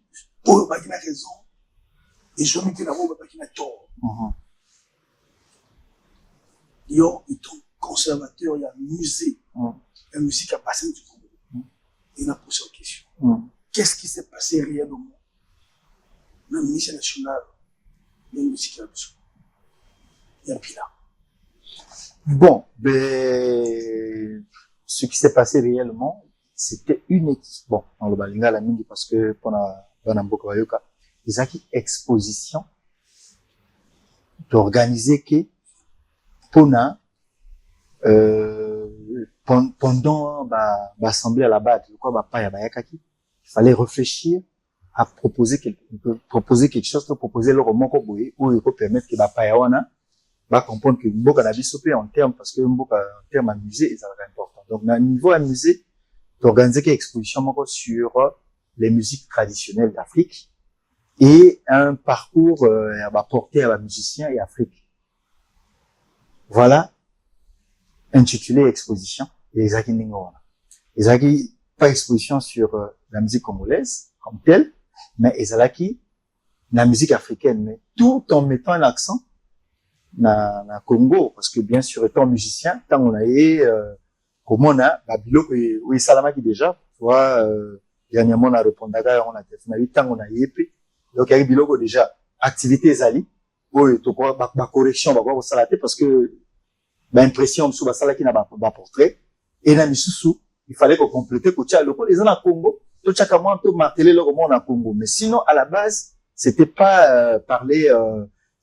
pour le qui a raison, et je me dis là, qui a tort. Yo, ils sont conservateurs, il y a un musée, la musique a passé du Congo. Il y a posé une question. Qu'est-ce qui s'est passé réellement dans le musée national, la musique a besoin. Il y a un pilat. Bon, ben, ce qui s'est passé réellement, c'était une équipe. Bon, dans le Balinga, la mingi, parce que pendant Banamboka Wayoka, ils ont une exposition d'organiser que pendant l'assemblée à la base, il fallait réfléchir à proposer quelque chose, proposer le roman où il peut permettre que va comprendre que Mboka n'a pas en termes, parce que Mboka, en termes à musée, c'est important. Donc, à niveau à musée, d'organiser une exposition sur les musiques traditionnelles d'Afrique et un parcours porté à la musicien et Afrique. Voilà intitulé exposition et ezaki ndenge wana ezalaki pas exposition sur la musique congolaise comme telle mais ezalaki la musique africaine mais tout en mettant un accent na Congo parce que bien sûr étant musicien tant on a komona babiloko oyo esalamaki déjà toi dernièrement na répondaka on a téléphone tant on a yepe donc il y a biloko déjà activité ezali oyo toko ba correction ba ko sala te parce que ba impression msu ba sala ki na ba portrait et na misusu il fallait qu'on complète ko tia loko les na Congo to tia comment to marteler le comment na Congo mais sinon à la base c'était pas parler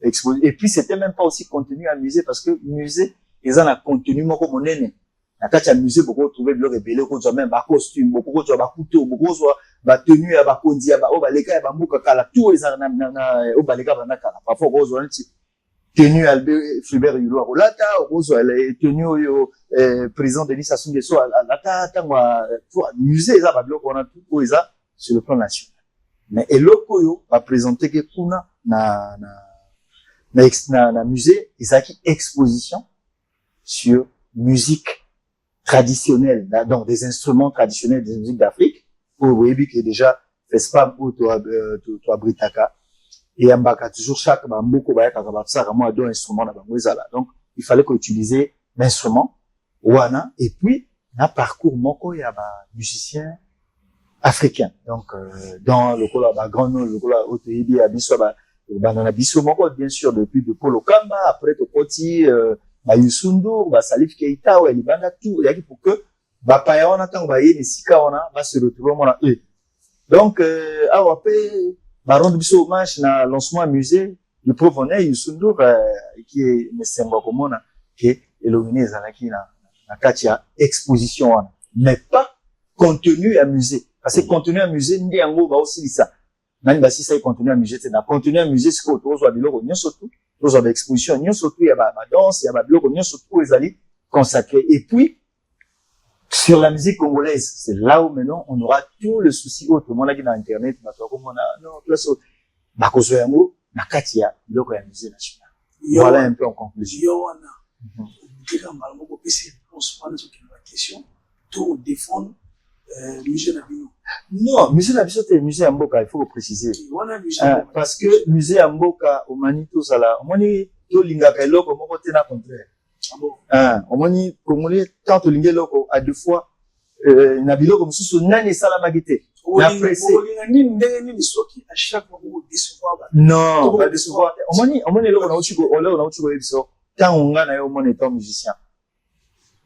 exposer et puis c'était même pas aussi contenu à musée parce que musée ils ont un contenu moko monene na kati ya musée beaucoup trouver biloko ebele ko zo même ba costume beaucoup zo ba couteau beaucoup zo ba tenue ya ba kondi ya ba o ba leka ya ba mbuka kala tout ils na o ba leka ba na kala parfois ko zo nti tenue Albert Fulbert Yulo Rolata ko zo elle tenue yo président Denis Sassou Nguesso alata tangwa musée za ba biloko na tout ko eza sur le plan national mais eloko yo ba présenter que kuna na musée ezaki exposition sur musique traditionnelle donc des instruments traditionnels des musiques d'Afrique au Webi qui est déjà FESPAM ou toi Britaka et ambaka toujours chaque bamboko ba ka ba ça vraiment deux instruments na bango ezala donc il fallait qu'on utilise l'instrument wana et puis na parcours moko ya ba musiciens africains donc dans le kola ba grand nom le kola otoyibi abiso ba banana biso moko bien sûr depuis de Paul Okamba après Topoti ba Yusundu ba Salif Keita ou Libanda tout yaki pour que ba paya wana tango ba yeni sika wana ba se retrouver mona donc awa pe ba rendre biso hommage na lancement musée du provenait Yusundu qui est mesengo komona que illuminé zalaki na katia exposition wana mais pas contenu à musée parce que contenu à musée ndi yango ba aussi lisa nani basi ça continue à musée c'est na continue à musée ce que tozo biloko nyonso tout tozo ba exposition nyonso tout ya ba danse ya ba biloko nyonso tout ezali consacré et puis sur la musique congolaise c'est là où maintenant on aura tout le souci autrement là qui dans internet ba to comme on a non place ba kozo yango na kati ya biloko ya musée national voilà un peu en conclusion yo wana dira malmo ko pesi on se prend sur la question tout défendre musée na bino. Non, musée na biso te musée ya mboka il faut préciser. Parce que musée ya mboka omani to sala omani to lingaka eloko moko te na contraire. Omani congolais tant to linga eloko à deux fois na biloko mususu nani sala magite. Na pressé. Ni ndenge ni soki à chaque fois vous décevoir. Non, pas décevoir. Omani eloko na uchiko oleo na uchiko ebiso tant nga na yo omoni étant musicien.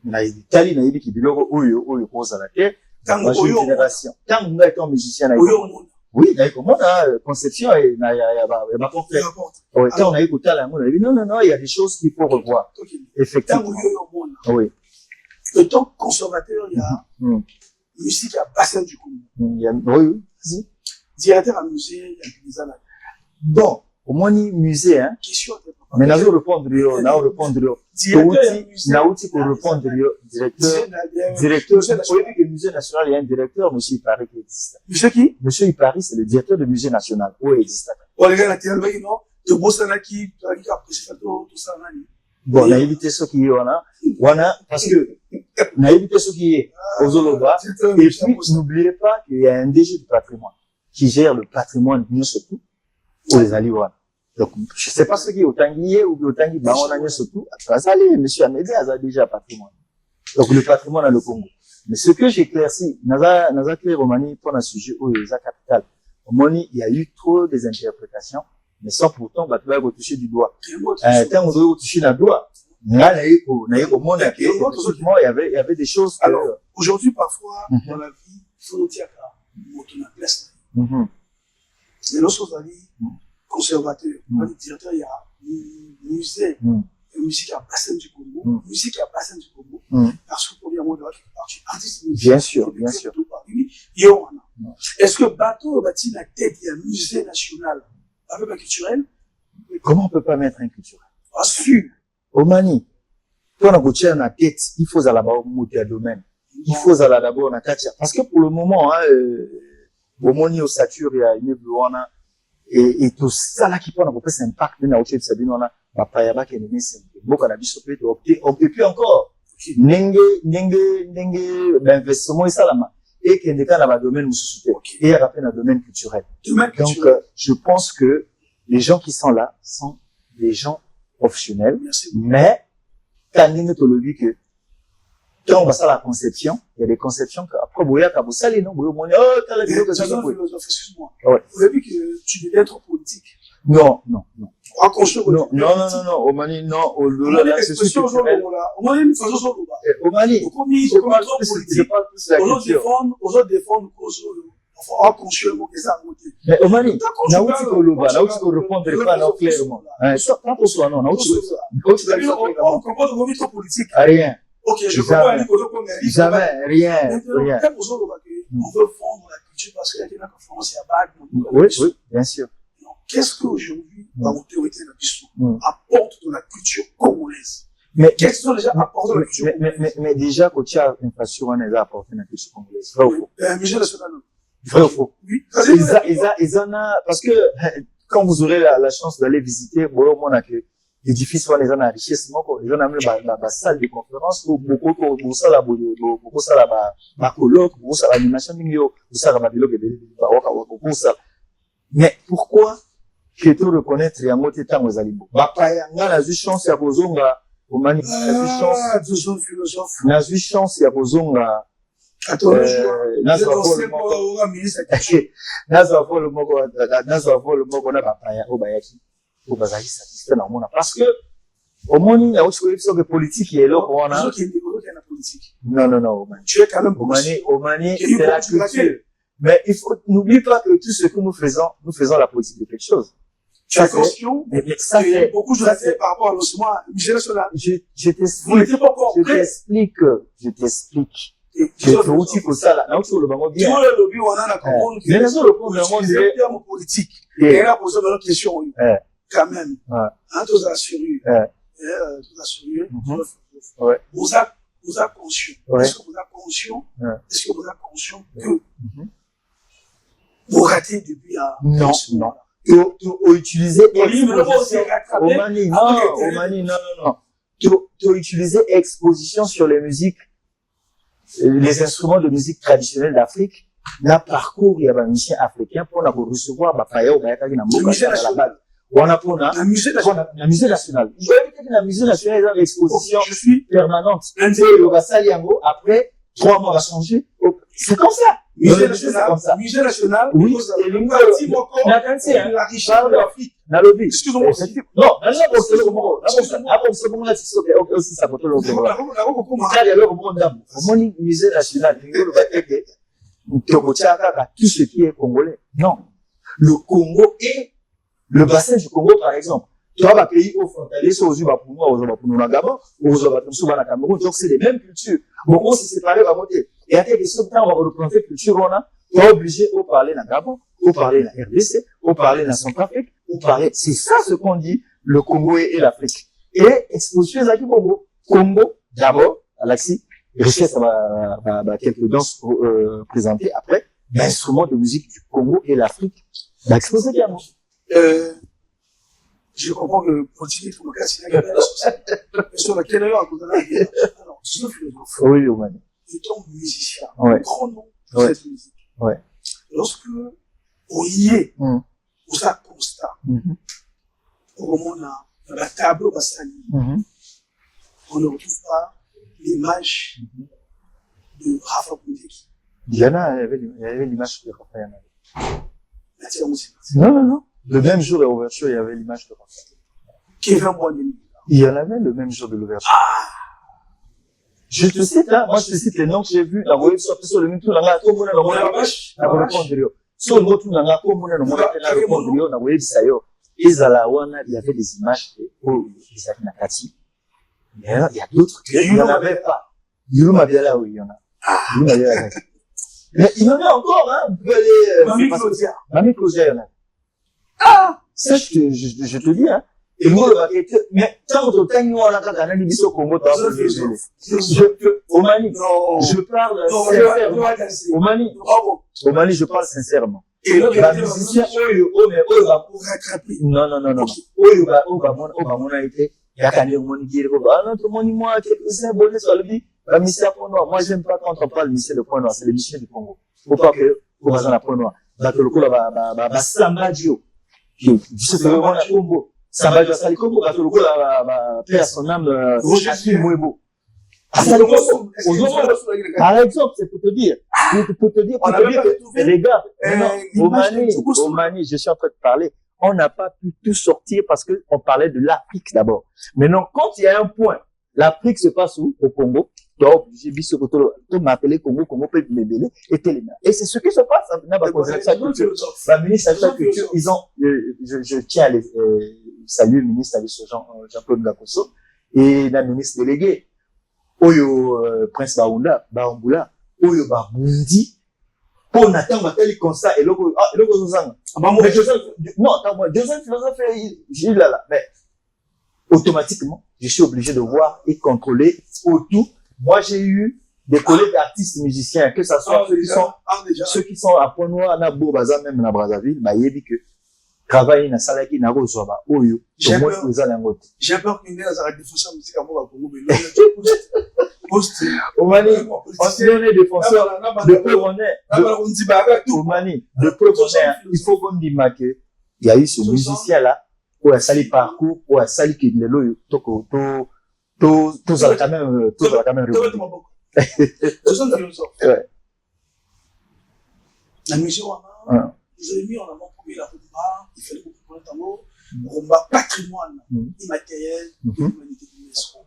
Na itali na yibiki biloko oyo kozala te. Dans une génération. Tant que nous étant musiciens, oui, d'ailleurs, comment la conception et na ma confrère. Oui, quand on a écouté la mode, on a dit non, il y a des choses qu'il faut revoir. Effectivement. Oui. Le temps conservateur, il y a musique à bassin du Congo. Oui, si. Directeur à musée, il y a des années. Bon, au moins ni musée, hein. Question. Mais n'a pas répondre Nauti pour répondre directeur. Oui, que musée national, il y a un directeur, monsieur Ipari qui existe. Monsieur qui? Monsieur Ipari, c'est le directeur du musée national. Oui, il existe. Oh, les gars, la télé, non? De Boston qui a apprécié tout ça, bon, on a évité ce qui est, wana, parce que, on a évité ce qui est aux Oloba. Et puis, n'oubliez pas qu'il y a un DG du patrimoine qui gère le patrimoine, mieux surtout, pour les Aliouans. Donc, je sais pas ce qui est au Tanguy ou au Tanguy, bah, on a surtout, monsieur Amédée a déjà patrimoine. Donc, le patrimoine à le Congo. Mais ce que j'éclaircis, naza clair Romani, pour un sujet où il y a capital. Au Moni, il y a eu trop des interprétations, mais sans pourtant, bah, tu vas toucher du doigt. Tant on doit toucher le doigt. Là, il y avait des choses que... Alors, aujourd'hui, parfois, dans la vie, il faut dire qu'il y a place. Mais lorsqu'on a dit, conservateur, le directeur, il y a musée, musique à bassin du Congo, musique à bassin du Congo, parce que pour dire, moi, artiste musicien. Bien sûr, bien sûr. Est-ce que bateau, bâti la tête, il y a musée national, avec la culturelle? Comment on peut pas mettre un culturel? Bien sûr. Omani, toi, on a la tête, il faut à la base monter à domaine. Il faut à la d'abord, on a katia. Parce que pour le moment, au Moni, au Satur, il y a une éblouana, et tout ça là qui prend un peu d'impact, mais au-dessus de Sabine, on a, papa, yaba, qui est né, c'est beaucoup à la biseau, et puis encore, ndenge d'investissement esalama ekendeka na badomaine mosusu te eyaka mpe na domaine culturel. Donc je pense que les gens qui sont là sont des gens professionnels, mais quand ndenge tolobi que quand on va à la conception, il y a des conceptions qu'après boyaka bosali non boyo moni oh t'as la vidéo que ça excuse-moi. Vous avez vu que tu devais être politique. Non. Non, Omani, non, au-delà de ce que Omani, je parle plus de la culture. Aux autres défendre, consciemment, que ça a voté. Mais Omani, naouti koloba, naouti ko répondre pas non clairement. Quand on soit non, naouti on comprend le mouvement politique. Rien. Ok, je comprends. Jamais, rien. On veut fondre la culture parce qu'il y a quelqu'un qui France et à Bague. Oui, bien sûr. Qu'est-ce qu'aujourd'hui, la autorité de la question apporte dans la culture congolaise? Mais qu'est-ce qu'ils déjà apporté dans la culture congolaise? Mais déjà, quand tu as une passion, on a apporté dans la culture congolaise. Vrai ou faux? Musée national. Vrai ou faux? Oui. Ils en a, parce que, quand vous aurez la chance d'aller visiter, bon, au moins, que l'édifice, les en a richissement, ils en a amené la salle de conférence, beaucoup ça la colloque, beaucoup ça l'animation, beaucoup ça la ça. Mais pourquoi que tu reconnaître yango te tango ezalibo bapaya nga nazwi chance ya kozonga omani nazwi chance ya kozonga nazwa vol moko na bapaya oyo bayaki oyo bazali satisfait na omona parce que omoni nauti koyebisa ke politique ya eloko wana non omani c'est la culture. Mais n'oublie pas que tout ce que nous faisons la politique de quelque chose. Tu as conscience? Mais ça fait beaucoup de choses par rapport à l'enseignement musée national. Je t'explique. Je t'outil pour ça là. Là, tu le bango bien. Tu vois le lobby, on a la commune. Mais là, le problème, on est le terme politique. Et là, posé une question. Quand même. Hein, tous assurés. Tous assurés. Vous êtes conscient. Est-ce que vous êtes conscient? Est-ce que vous êtes conscient que vous ratez depuis à... Non. Tu utiliser tu utiliser exposition sur les musiques, les instruments de musique traditionnelle d'Afrique, na parcours, il y a un musicien africain pour recevoir, paya ou bayakaki na mboka à la base. On a pour la musée nationale. Je vais dire que la musée nationale est une exposition permanente. Après, 3 mois va changer. C'est comme ça. Musée national. Oui. Et la richesse de l'Afrique. Excuse-moi. Non, musée national. Tout ce qui est congolais. Non. Le Congo est le bassin du Congo, par exemple. Tu as un pays au frontalier, c'est aux Gabon, aux Cameroun, donc c'est les mêmes cultures. Bon, on s'est séparés, va monter. Et à quelque chose, quand on va représenter culture, on a, tu es obligé de parler dans Gabon, ou parler dans RDC, ou parler dans Centrafrique, ou parler, c'est ça ce qu'on dit, le Congo et l'Afrique. Et exposition à Congo. Congo, d'abord, à l'axi, richesse, quelques danses, présentées après, l'instrument de musique du Congo et l'Afrique, exposé également. Je comprends que politique, il faut me casser la gueule sur laquelle heure, alors, tu es philosophe. Oui, Omani. Étant musicien, grand nom de cette musique. Lorsque, on y est, on ça constat, au moment où la table va s'aligner, on ne retrouve pas l'image de Rafa Boudeki. Il y avait l'image de Rafa Yanari. Non. Le même jour de l'ouverture, il y avait l'image de Rafa. Kevin Boigny. Il y en avait le même jour de l'ouverture. Je te cite, hein, moi je te cite les noms que j'ai vus, la web sur le même tour, la tout le monde a il y avait des images de Nakati. Mais il y a d'autres qu'il n'y en avait pas. Yuluma Biala, oui, il y en a. Mais il y en a encore, hein. Vous pouvez aller, Mamie Claudia, il y en a. Ça, je te dis, hein. Et moi, mais tant que t'as nous, on a quand même une mission au Congo, au Mali, je parle sincèrement. Au Mali, je parle sincèrement. Et là, la musicien, va pour rattraper. Non. On a été, yakane moni dire ah non moni moi c'est bon sur le dit la mission point noir moi j'aime pas quand on parle mission de point noir c'est l'émission du Congo faut pas que pour raison la point noir bato lokola ba sambadio je sais vraiment la Congo sambadio sali Congo bato lokola ba père son âme Roger Mwebo par exemple c'est pour te dire regarde au Mali je suis en train de parler on n'a pas pu tout sortir parce que on parlait de l'Afrique d'abord. Maintenant, quand il y a un point, l'Afrique se passe où? Au Congo. Donc, j'ai vu ce que tu m'appelais Congo peut me mêler et Téléma. Et c'est ce qui se passe à la ministre de la Culture, ils ont, je tiens à les, saluer le ministre Jean-Claude Ngakoso et la ministre déléguée. Oyo, Prince Baombula, Oyo Babundi, pour n'attendre tel constat et logo zozanga mais Joseph philosophe j'ai là mais automatiquement je suis obligé de voir et contrôler autour. Moi j'ai eu des collègues artistes musiciens que ça soit ceux qui sont à Point-Noir na Bourbaza même na Brazzaville bah yebi que travailler na salaki na rozoba oyo j'ai peur que nous allons défoncer musique à moi Congo mais au Mali, on est défenseur de preuve on est au Mali, de preuve on est, il faut qu'on dise que il y a eu ce musicien là où a sali parcours où a sali qui le loyo toko to ça quand même ce sont des philosophes la mission vous avez mis en avant pour la rumba il fallait beaucoup prendre un mot rumba patrimoine immatériel de l'humanité de l'UNESCO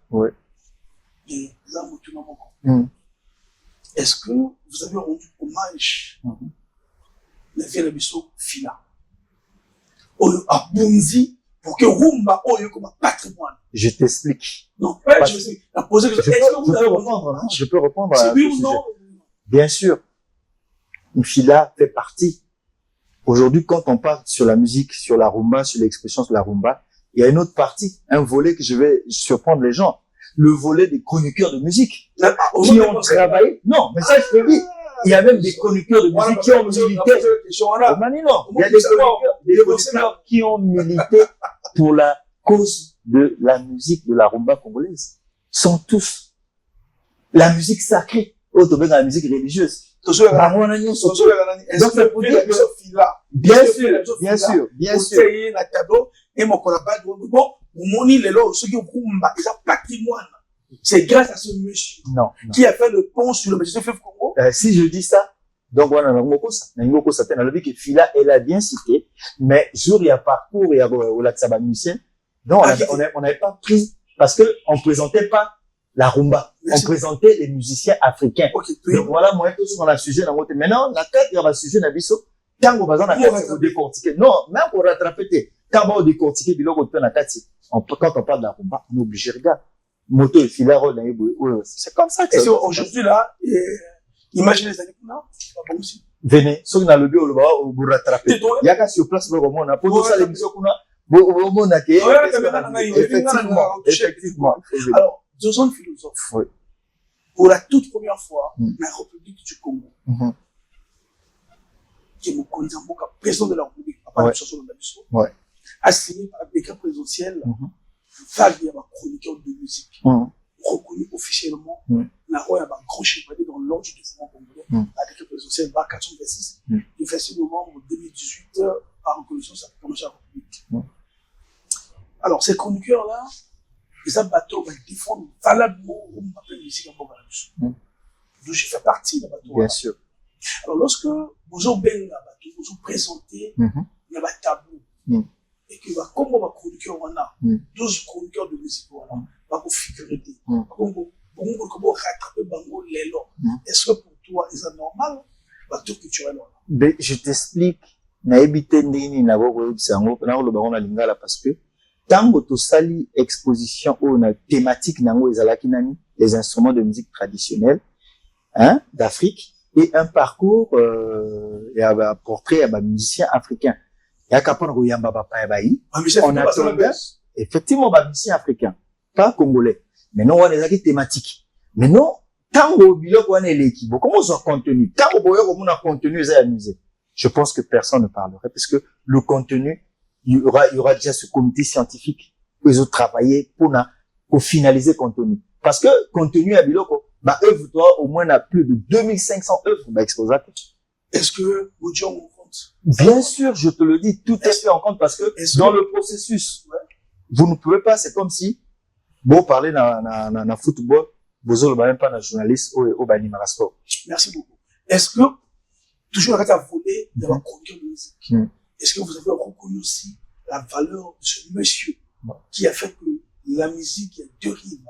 est-ce que vous avez rendu hommage la vie à la mission Fila à Bunzi pour que Rumba oyo comme patrimoine? Je t'explique. Non, je sais. Je peux répondre. C'est oui ou non? Bien sûr. Fila fait partie. Aujourd'hui, quand on parle sur la musique, sur la rumba, sur l'expression sur la rumba, il y a une autre partie, un volet que je vais surprendre les gens. Le volet des chroniqueurs de musique qui ont travaillé. Non, mais ça, je te dis. Il y a même des chroniqueurs de musique qui ont milité. Au Mali, non. Il y a des chroniqueurs qui ont milité pour la cause de la musique de la rumba congolaise. Sont tous la musique sacrée. Autre dans la musique religieuse. Donc, ça peut dire que, bien sûr. Et mon collaborateur, bon, moni lelo, ceux qui ont rumba, ils ont patrimoine. C'est grâce à ce monsieur. Non. Qui a fait le pont sur le monsieur Fleuve Congo. Si je dis ça, donc voilà, Ngoko Satan, on a vu que Fila, elle a bien cité, mais jour, il y a parcours, il y a au lac Saba musicien. Non, on n'avait pas pris, parce que on présentait pas la rumba. On présentait les musiciens africains. Donc voilà, moi, tout ce qu'on a sujet dans votre, maintenant, la carte, il y a un sujet dans biso. Quand on va dans décortiquer. Non, même pour rattraper, quand on décortiquer, quand on parle de la rumba, on est obligé de regarder. Moto et Fila, c'est comme ça que c'est. Aujourd'hui, là, imaginez les années, non, c'est pas bon aussi. Venez, ceux qui ont le bio, vous rattrapez. Il y a qu'à sur place, on a pour ça, l'émission qu'on a, effectivement. Alors, deux sont philosophes. Pour la toute première fois, la République du Congo, qui est mon candidat, président de la République, a signé par un décret présidentiel, vague de chroniqueur de musique, reconnu officiellement, la roi a grand chevalier dans l'ordre du mouvement congolais, à décret présidentiel 426, du 26 novembre 2018, par reconnaissance de la République. Alors, ces chroniqueurs-là, ils ont bateau, ils défendent valablement, on appelle musique en Bangladesh. Donc, je fais partie de bateau. Bien sûr. Alors, lorsque vous avez ben la bateau, vous vous présentez, il y a un tableau. Et que, comme on va chroniqueur, on a 12 chroniqueurs de musique, on va vous figurer. Comment rattraper Bango Lelo. Est-ce que pour toi, c'est normal, bateau culturel? Je t'explique. Na ebité ndini na boko bisango na lo bango na lingala parce que tango to sali exposition ou na thématique nango ezalaki nani les instruments de musique traditionnelle d'Afrique et un parcours et un portrait à musicien africain. Ya kapon ko yamba papa bayi on a effectivement musicien africain pas congolais mais non on ezalaki thématique mais non tango biloko wana eleki comment son contenu tango boyo ko mona contenu eza ya musée. Je pense que personne ne parlerait parce que le contenu, il y aura déjà ce comité scientifique ils ont travaillé pour finaliser le contenu. Parce que contenu à Biloko, bah, œuvre, toi, au moins, a plus de 2500 œuvres, bah, exposées. Est-ce que Boudjon en compte? Bien sûr, je te le dis, tout est fait en compte parce que dans le processus, vous ne pouvez pas, c'est comme si, bon, parler dans football, vous n'avez même pas un journaliste au Banimara Sport. Merci beaucoup. Est-ce que, toujours à voler de la culture de musique, est-ce que vous avez reconnu aussi la valeur de ce monsieur qui a fait que la musique, il y a deux rives.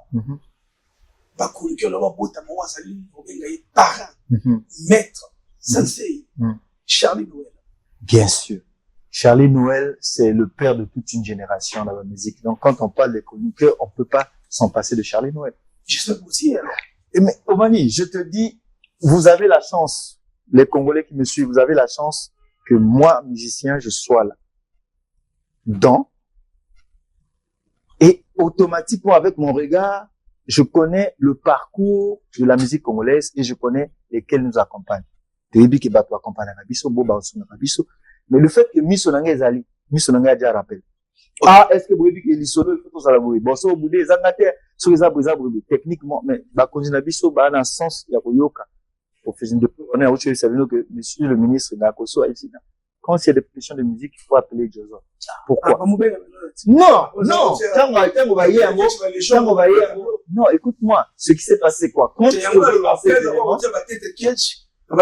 Pas que le cœur, là-bas, beau, t'as moi, ça lui, on vient gagner parrain, maître, sensei, Charlie Noël. Bien sûr. Charlie Noël, c'est le père de toute une génération dans la musique. Donc, quand on parle des chroniqueurs, on peut pas s'en passer de Charlie Noël. J'espère aussi, alors. Mais, Omani, je te dis, vous avez la chance, les Congolais qui me suivent, vous avez la chance que moi, musicien, je sois là. Et automatiquement, avec mon regard, je connais le parcours de la musique congolaise et je connais lesquels nous accompagnent. Mais le fait que Misonanga Ezali, Misonanga a déjà rappelé. Ah, est-ce que Bouébi est l'isolo, il faut que ça la bouille. Bon, ça, au bout des années, sur les arbres, techniquement, mais, bah, quand on a biso, bah, dans le sens, il y a Yoka. Pour faire une depuis, on est à autre chose, ça veut dire que monsieur le ministre Nakoso a ici. Quand il y a des questions de musique, il faut appeler Jozo. Pourquoi? Non, non, écoute-moi, ce qui s'est passé, quoi. Quand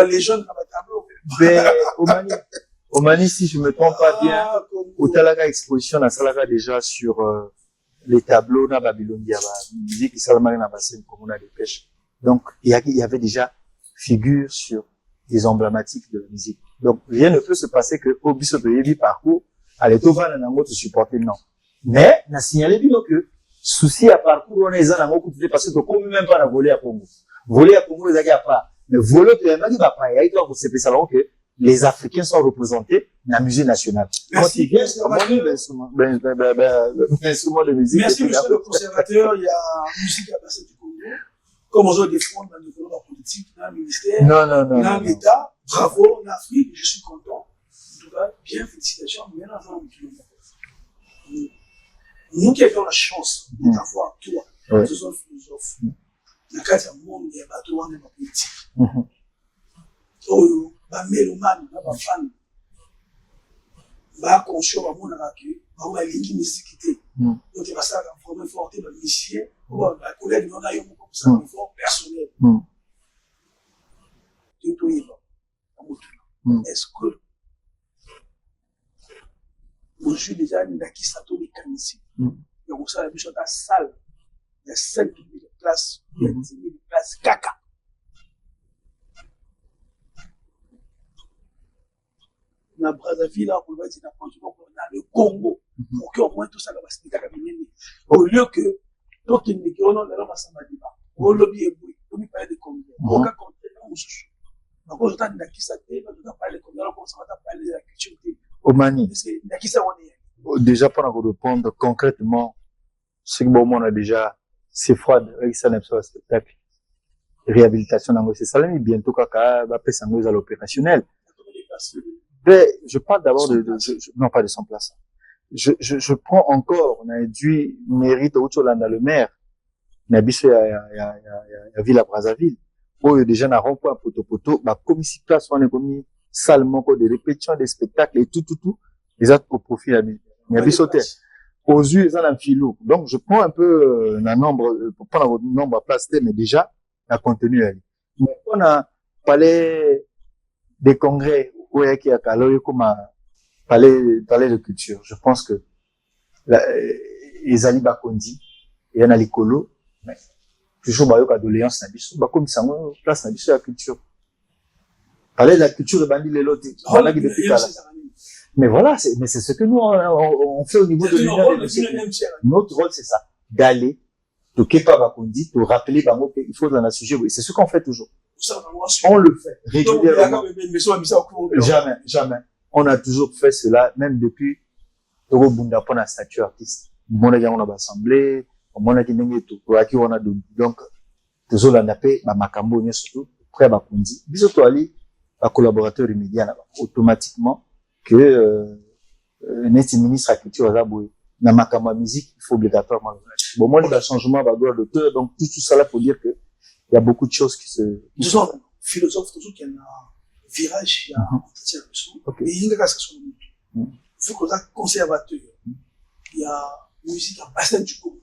les jeunes, Omani, si je me trompe pas bien, au Talaga Exposition, la Salaga déjà sur les tableaux, na Babylone, il y avait musique, Salamari na Bassine, comme on a des pêches. Donc, il y avait déjà figure sur des emblématiques de la musique. Donc, rien ne peut se passer que au biso de Yebi parcours, allez, tout va dans te supporter, non. Mais, n'a signalé bien que, souci à parcours, on est en coupé parce que comme même pas la voler à Congo. Voler à Congo, les agars pas. Mais voler, tu n'as pas, pas, il y a c'est spécialement que les Africains sont représentés dans la musique nationale. Quand ils viennent, l'instrument de musique. Merci, monsieur le conservateur, il y a musique à passer du Congo. Comme on veut défendre dans le développement politique, dans le ministère, dans l'État, bravo, en Afrique, je suis content. En tout cas, bien, félicitations, bien avant le nous qui avons la chance d'avoir toi, nous sommes philosophes, dans le cadre du monde, il y a pas toi, on est pas politique. Oh, bah, mélomane, bah, fan, bah, conscient, bah, mon araké, bah, on a l'équipe musique. Donc, il va ça, vraiment fort, bah, musicien, bah, collègue, on a eu beaucoup de ça, fort personnel. Est-ce que je suis déjà une acquis à tous les canisiers? Il y a aussi la mission de la salle. Il y a 5 000 places, il y a 10 000 places caca. Dans Brazzaville, on va dire dans le Congo, pour qu'au moins tout ça va se déterminer. Au lieu que, tout qui n'est qu'on a là, ça va dire, au lobby est bouilli, on parle de Congo. Aucun contenant, on se choue. Donc, on a une acquis à terre, on a parlé de Congo, on a parlé de la culture. Omani. L'acquis à on est. Déjà, pour vous répondre concrètement, ce que bon, on a déjà, c'est froid, avec ça, un spectacle. Réhabilitation, c'est ça, mais bientôt, kaka, va passer à l'opérationnel. Mais, je parle d'abord non, pas de 100 places. Je prends encore, on a dû mérite au Tcholanda le maire. On a biché à Ville à Brazzaville. Où il y a déjà un rond-point poto, bah, comme ici, place, on a commis salement, de répétition des spectacles et tout. Les autres au profit, il y a bichoté. Aux yeux, ils ont un filou. Donc, je prends un peu, un nombre, pour prendre votre nombre à place, mais déjà, la contenu, elle. On a parlé des congrès, où il y a comme parler de culture. Je pense que, les Ali Bakondi, il y en a les colos, mais, toujours, bah, il y a doléance, n'abisso, bah, comme ça, place, n'abisso, la culture. Parler de la culture de Bandi Leloté. Mais voilà, mais c'est ce que nous, on fait au niveau de l'Union. Notre rôle, c'est ça. D'aller, de Kepa Bakondi, de rappeler, bah, qu'il faut dans un sujet, oui. C'est ce qu'on fait toujours. On le fait régulièrement. Jamais. On a toujours fait cela, même depuis Togo Bunda pour la statue artiste. On a assemblé, on a donc, toujours on a fait, bah, Makambo, surtout, près Bakondi. Bisoto Ali, un collaborateur immédiat, automatiquement, que, net ministre de la culture, na makama musique, il faut obligatoirement. Bon, moi, il y a changement, bah, droit d'auteur, donc tout ça là pour dire que il y a beaucoup de choses qui se. Disons, philosophe, toujours qu'il y a un virage, il y a un entretien avec soi. Et il y a une cascade. Vu qu'on a conservateur, il y a musique à bassin du Congo.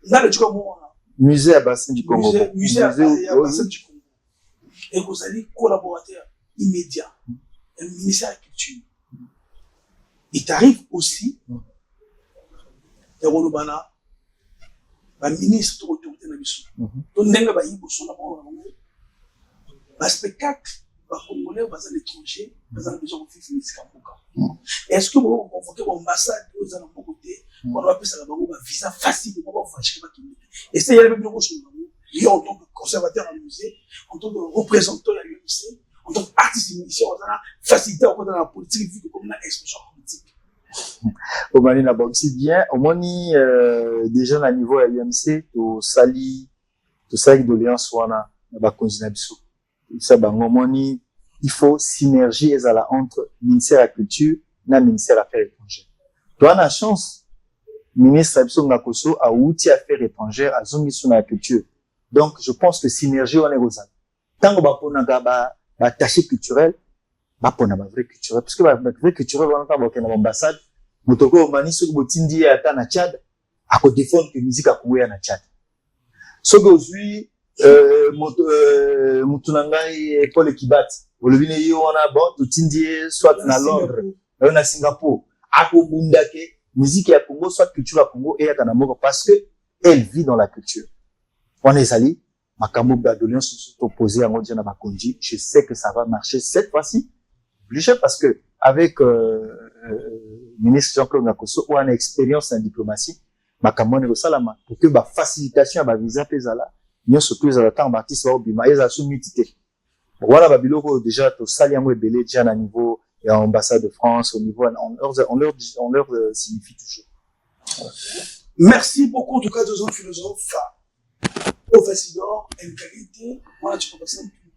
Là, le Congo, musée à bassin du Congo. Musée à bassin du Congo. Et vous allez collaborateur immédiat, un ministère de la Culture. Il t'arrive aussi, de Rolobana, un ministre de l'autorité de la mission. Donc, il y a un spectacle, un Congolais, un étranger, un besoin de faire musique en Congo. Est-ce que vous convoquez l'ambassade aux alentours côté, on va appeler ça un visa facile, on va faire chier et c'est le même bureau sur le lui en tant que conservateur à musée, en tant que représentant à l'UMC, en tant qu'artiste musicien, on a facilité dans la politique, vu que comme on a expression politique. Au Mali, là, bon, c'est bien. Au Mali, déjà, à niveau à l'UMC, au Sali, tout ça, avec de l'Alliance, on a, bah, continué ça, bah, au Mali, il faut synergie, entre ministère de la Culture et ministère des Affaires étrangères. Toi, on a chance, ministre Abso Ngakoso a outil Affaires étrangères, à Zongi sur la culture. Donc, je pense que synergie, on est aux âmes. Tant que bah, pour bah, tâche culturelle, bah, pour la vraie culturelle, parce que bah, vraie culturelle, on a pas dans l'ambassade, motoko au Mani, ce que botindi à ta na Tchad, à côté défendre que musique a coué à na Tchad. Ce que aujourd'hui, Moutunangai, Paul Kibat, au leviné, on a bon, tout indi, soit na Londres, on a Singapour, à Bundake, musique à Congo, soit culture à Congo, et à Kanamoko, parce que elle vit dans la culture. On est allé, Makambo Badolion se sont opposés à Modjana Bakonji. Je sais que ça va marcher cette fois-ci. Obligé parce que, avec, ministre Jean-Claude Ngakoso, ou en expérience en diplomatie, Makambo Nego Salama, pour que, facilitation à ma visa pesala, nous surtout, les temps, Baptiste, va au Bima, ils ont soumitité. Voilà, Babiloko, déjà, tout Saliamo et Belé, déjà, à niveau, et à l'ambassade de France, au niveau, on leur signifie toujours. Voilà. Merci beaucoup, en tout cas, deux autres philosophes. Professeur d'or, une qualité, moi, tu peux passer un peu.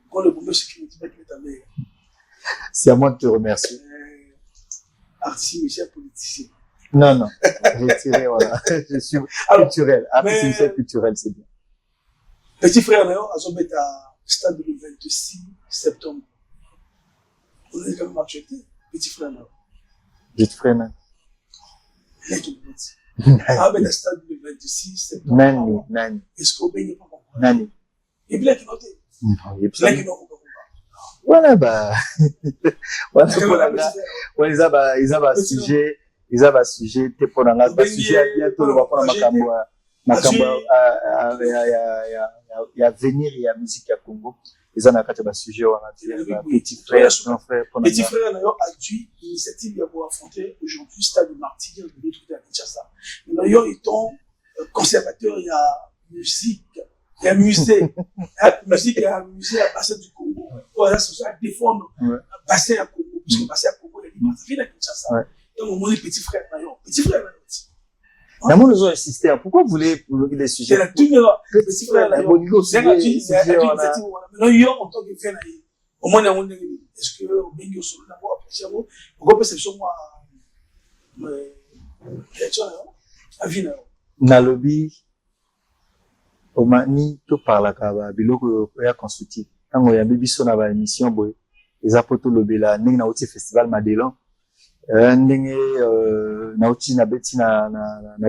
Quand le bon monsieur qui me dit que tu es c'est à moi de te remercier. Artiste, monsieur, politicien. Non. J'ai tiré, voilà. Je suis culturel. Artiste, monsieur, culturel, c'est bien. Petit frère, là, à son bête à stade le 26 septembre. On est quand même actualité. Petit frère, là. Petit frère, là. Ah, ben, le stade le 26 septembre. Nani. Est-ce qu'on baigne pas encore? Nani. Et puis là, qui notait? Et puis là, qui notait? Voilà, bah. Voilà, ils ont un sujet, t'es pour un sujet à bientôt, on va prendre Makambo, il y a venir, il y a musique à Congo. Ils ont un sujet, on a dit, petit frère, grand frère. Petit frère, d'ailleurs, a dû l'initiative pour affronter aujourd'hui le stade de martyr de l'autre côté à Kinshasa. D'ailleurs, étant conservateur, il y a musique, il y a musée. Musique, il y a un musée à bassin du Congo. Voilà, c'est ça, à défendre bassin à Congo. Parce que bassin à Congo, il y a des martyrs à Kinshasa. Donc, on dit petit frère, d'ailleurs. Petit frère, d'ailleurs. D'abord, nous avons insisté. Pourquoi vous voulez bloquer des sujets? C'est la toute petit frère, d'ailleurs. C'est la toute maintenant, il y a en tant que frère, au moins, est-ce que, au Bengo, sur le d'abord, après, pourquoi perception, moi, à vie, Nalobi, au Mani, tout par la Kaba, Biloko, ya constructif. Quand on y a bibiso na ba émission, boy, les apoto lobela, ning na outi festival Madelon, ndenge, na outi na beti na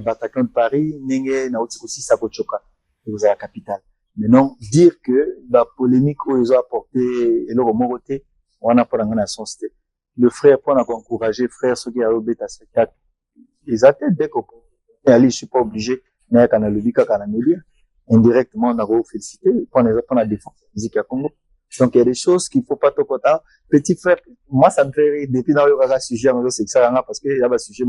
Bataclan de Paris, ndenge na outi aussi Sakochoka, vous avez la capitale. Maintenant, dire que, la polémique où ils ont apporté, et leur homoroté, on a pas dans son style. Le frère, pour encourager, frère, ceux qui a obéi à ce spectacle, ils attendent dès qu'on peut aller, je suis pas obligé, mais quand on a le dit, quand on a le indirectement, on a félicité, pour la défense de la musique à Congo. Donc, il y a des choses qu'il faut pas trop compter. Petit frère, moi, ça me fait rire, depuis dans le sujet, c'est que ça, parce que, il y a un sujet,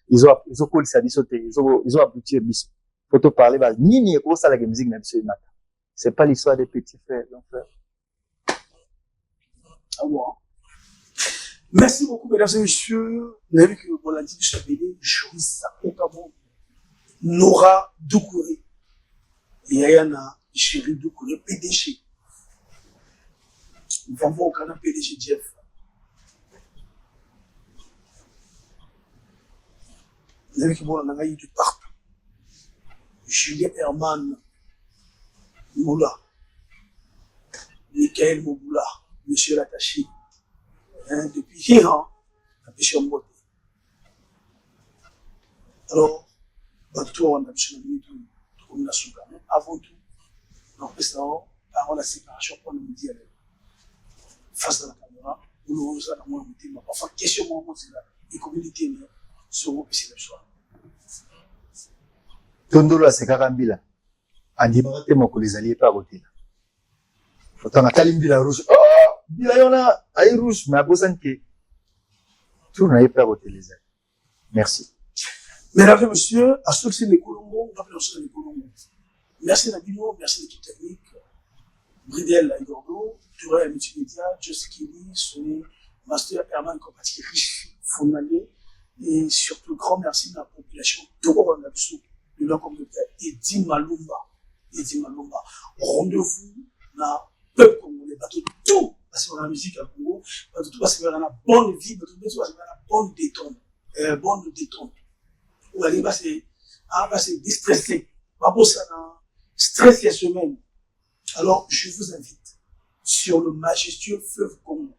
ils ont collé ça, ils ont abouti, il faut te parler, ni, et ça, la musique, n'a pas c'est pas l'histoire des petits frères, donc, frère. Ah bon. Merci beaucoup, mesdames et messieurs. Vous avez vu que, bon, l'a dit, je suis appelé, Joris Sakokabo, Nora Doukouré. Et Ayana, Chéri Doukouré, PDG. Nous allons au canal PDG Jeff. Nabi Kibona Nangaï de partout. Julien Herman Moula, Michael Moboula, Monsieur Latachi, depuis Hiran, à Péchon-Bote. Alors, tout on a besoin de tout, comme la soupe. Avant tout, on peut savoir, par la séparation, on nous dit face à la caméra, nous nous allons nous dire, enfin, question, c'est là, les communautés seront aussi le choix. Tondolo a Sekarambila. Andimate moko les alliés pas côté. Autant à Kalimbila rouge. Oh, bila yona ay rouge mais abosan ke. Tout n'a pas côté les alliés. Merci. Mesdames et messieurs, à ceux qui sont les Colombo, on appelle aussi les Colombo. Merci Nabino, merci l'équipe technique. Bridel Igordo, Touré Multimédia, Just Kelly, Sony, Master Herman Compati, Riche Fonalé, et surtout grand merci à la population de Rwanda-Bissou, de la communauté, Eddie Malumba. Rendez-vous dans le peuple congolais, tout, parce qu'on a la musique à Congo, tout parce qu'on a la bonne vie, tout parce qu'on a la bonne détente. Ou aller, c'est déstressé. Pas pour ça, stress la semaine. Alors, je vous invite sur le majestueux fleuve Congo.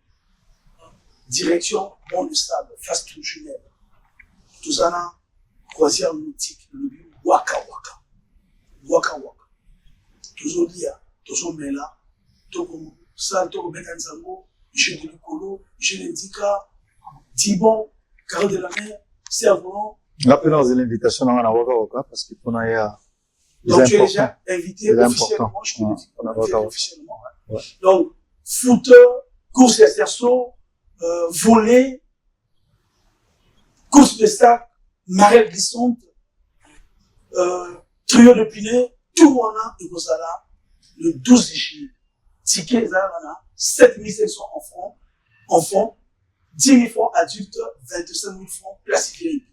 Direction Mont de Sable, face Genève. Tout ça, croisière nautique, le but Waka Waka. Toujours dire, toujours là, toujours ça, toujours Betanzango, je de l'Ikolo, je l'Indika, Dibon, Carole de la Mer, Cerveau. Rappelons l'invitation dans la Waka parce qu'il faut y a. Donc, tu es déjà invité officiellement, je te le dis, officiellement. Ouais. Donc, footeur, course de cerceau, volley, course de sac, marée glissante, trio de pinets, tout le monde et vous allez le 12 juillet. Ticket, 7500 enfants, 10 000 francs adultes, 25 000 francs place VIP.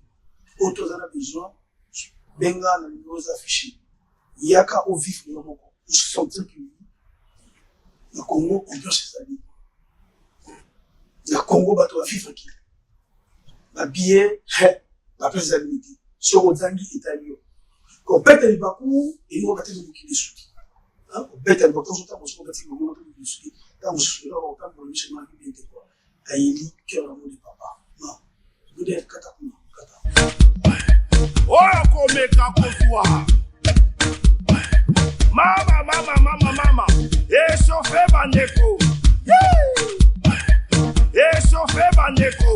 Autos en a besoin, benga dans les nouveaux affichés. Il y a qu'à au vif, vous sentez que le Congo, on peut ses amis. Le Congo, va tout vivre qui. La billet, la place de l'unité. Sur Ozangi, italien. Quand on pète les bakou, et nous, on va te donner les sous. On pète les bakou, on va te donner les sous. Quand on se fait là, on va te donner les sous. Aïli, cœur l'amour du papa. Non. Vous devez être katakouna. Oh, comme Kakoswa. Mama. Échauffez Bandeko. Échauffez Bandeko.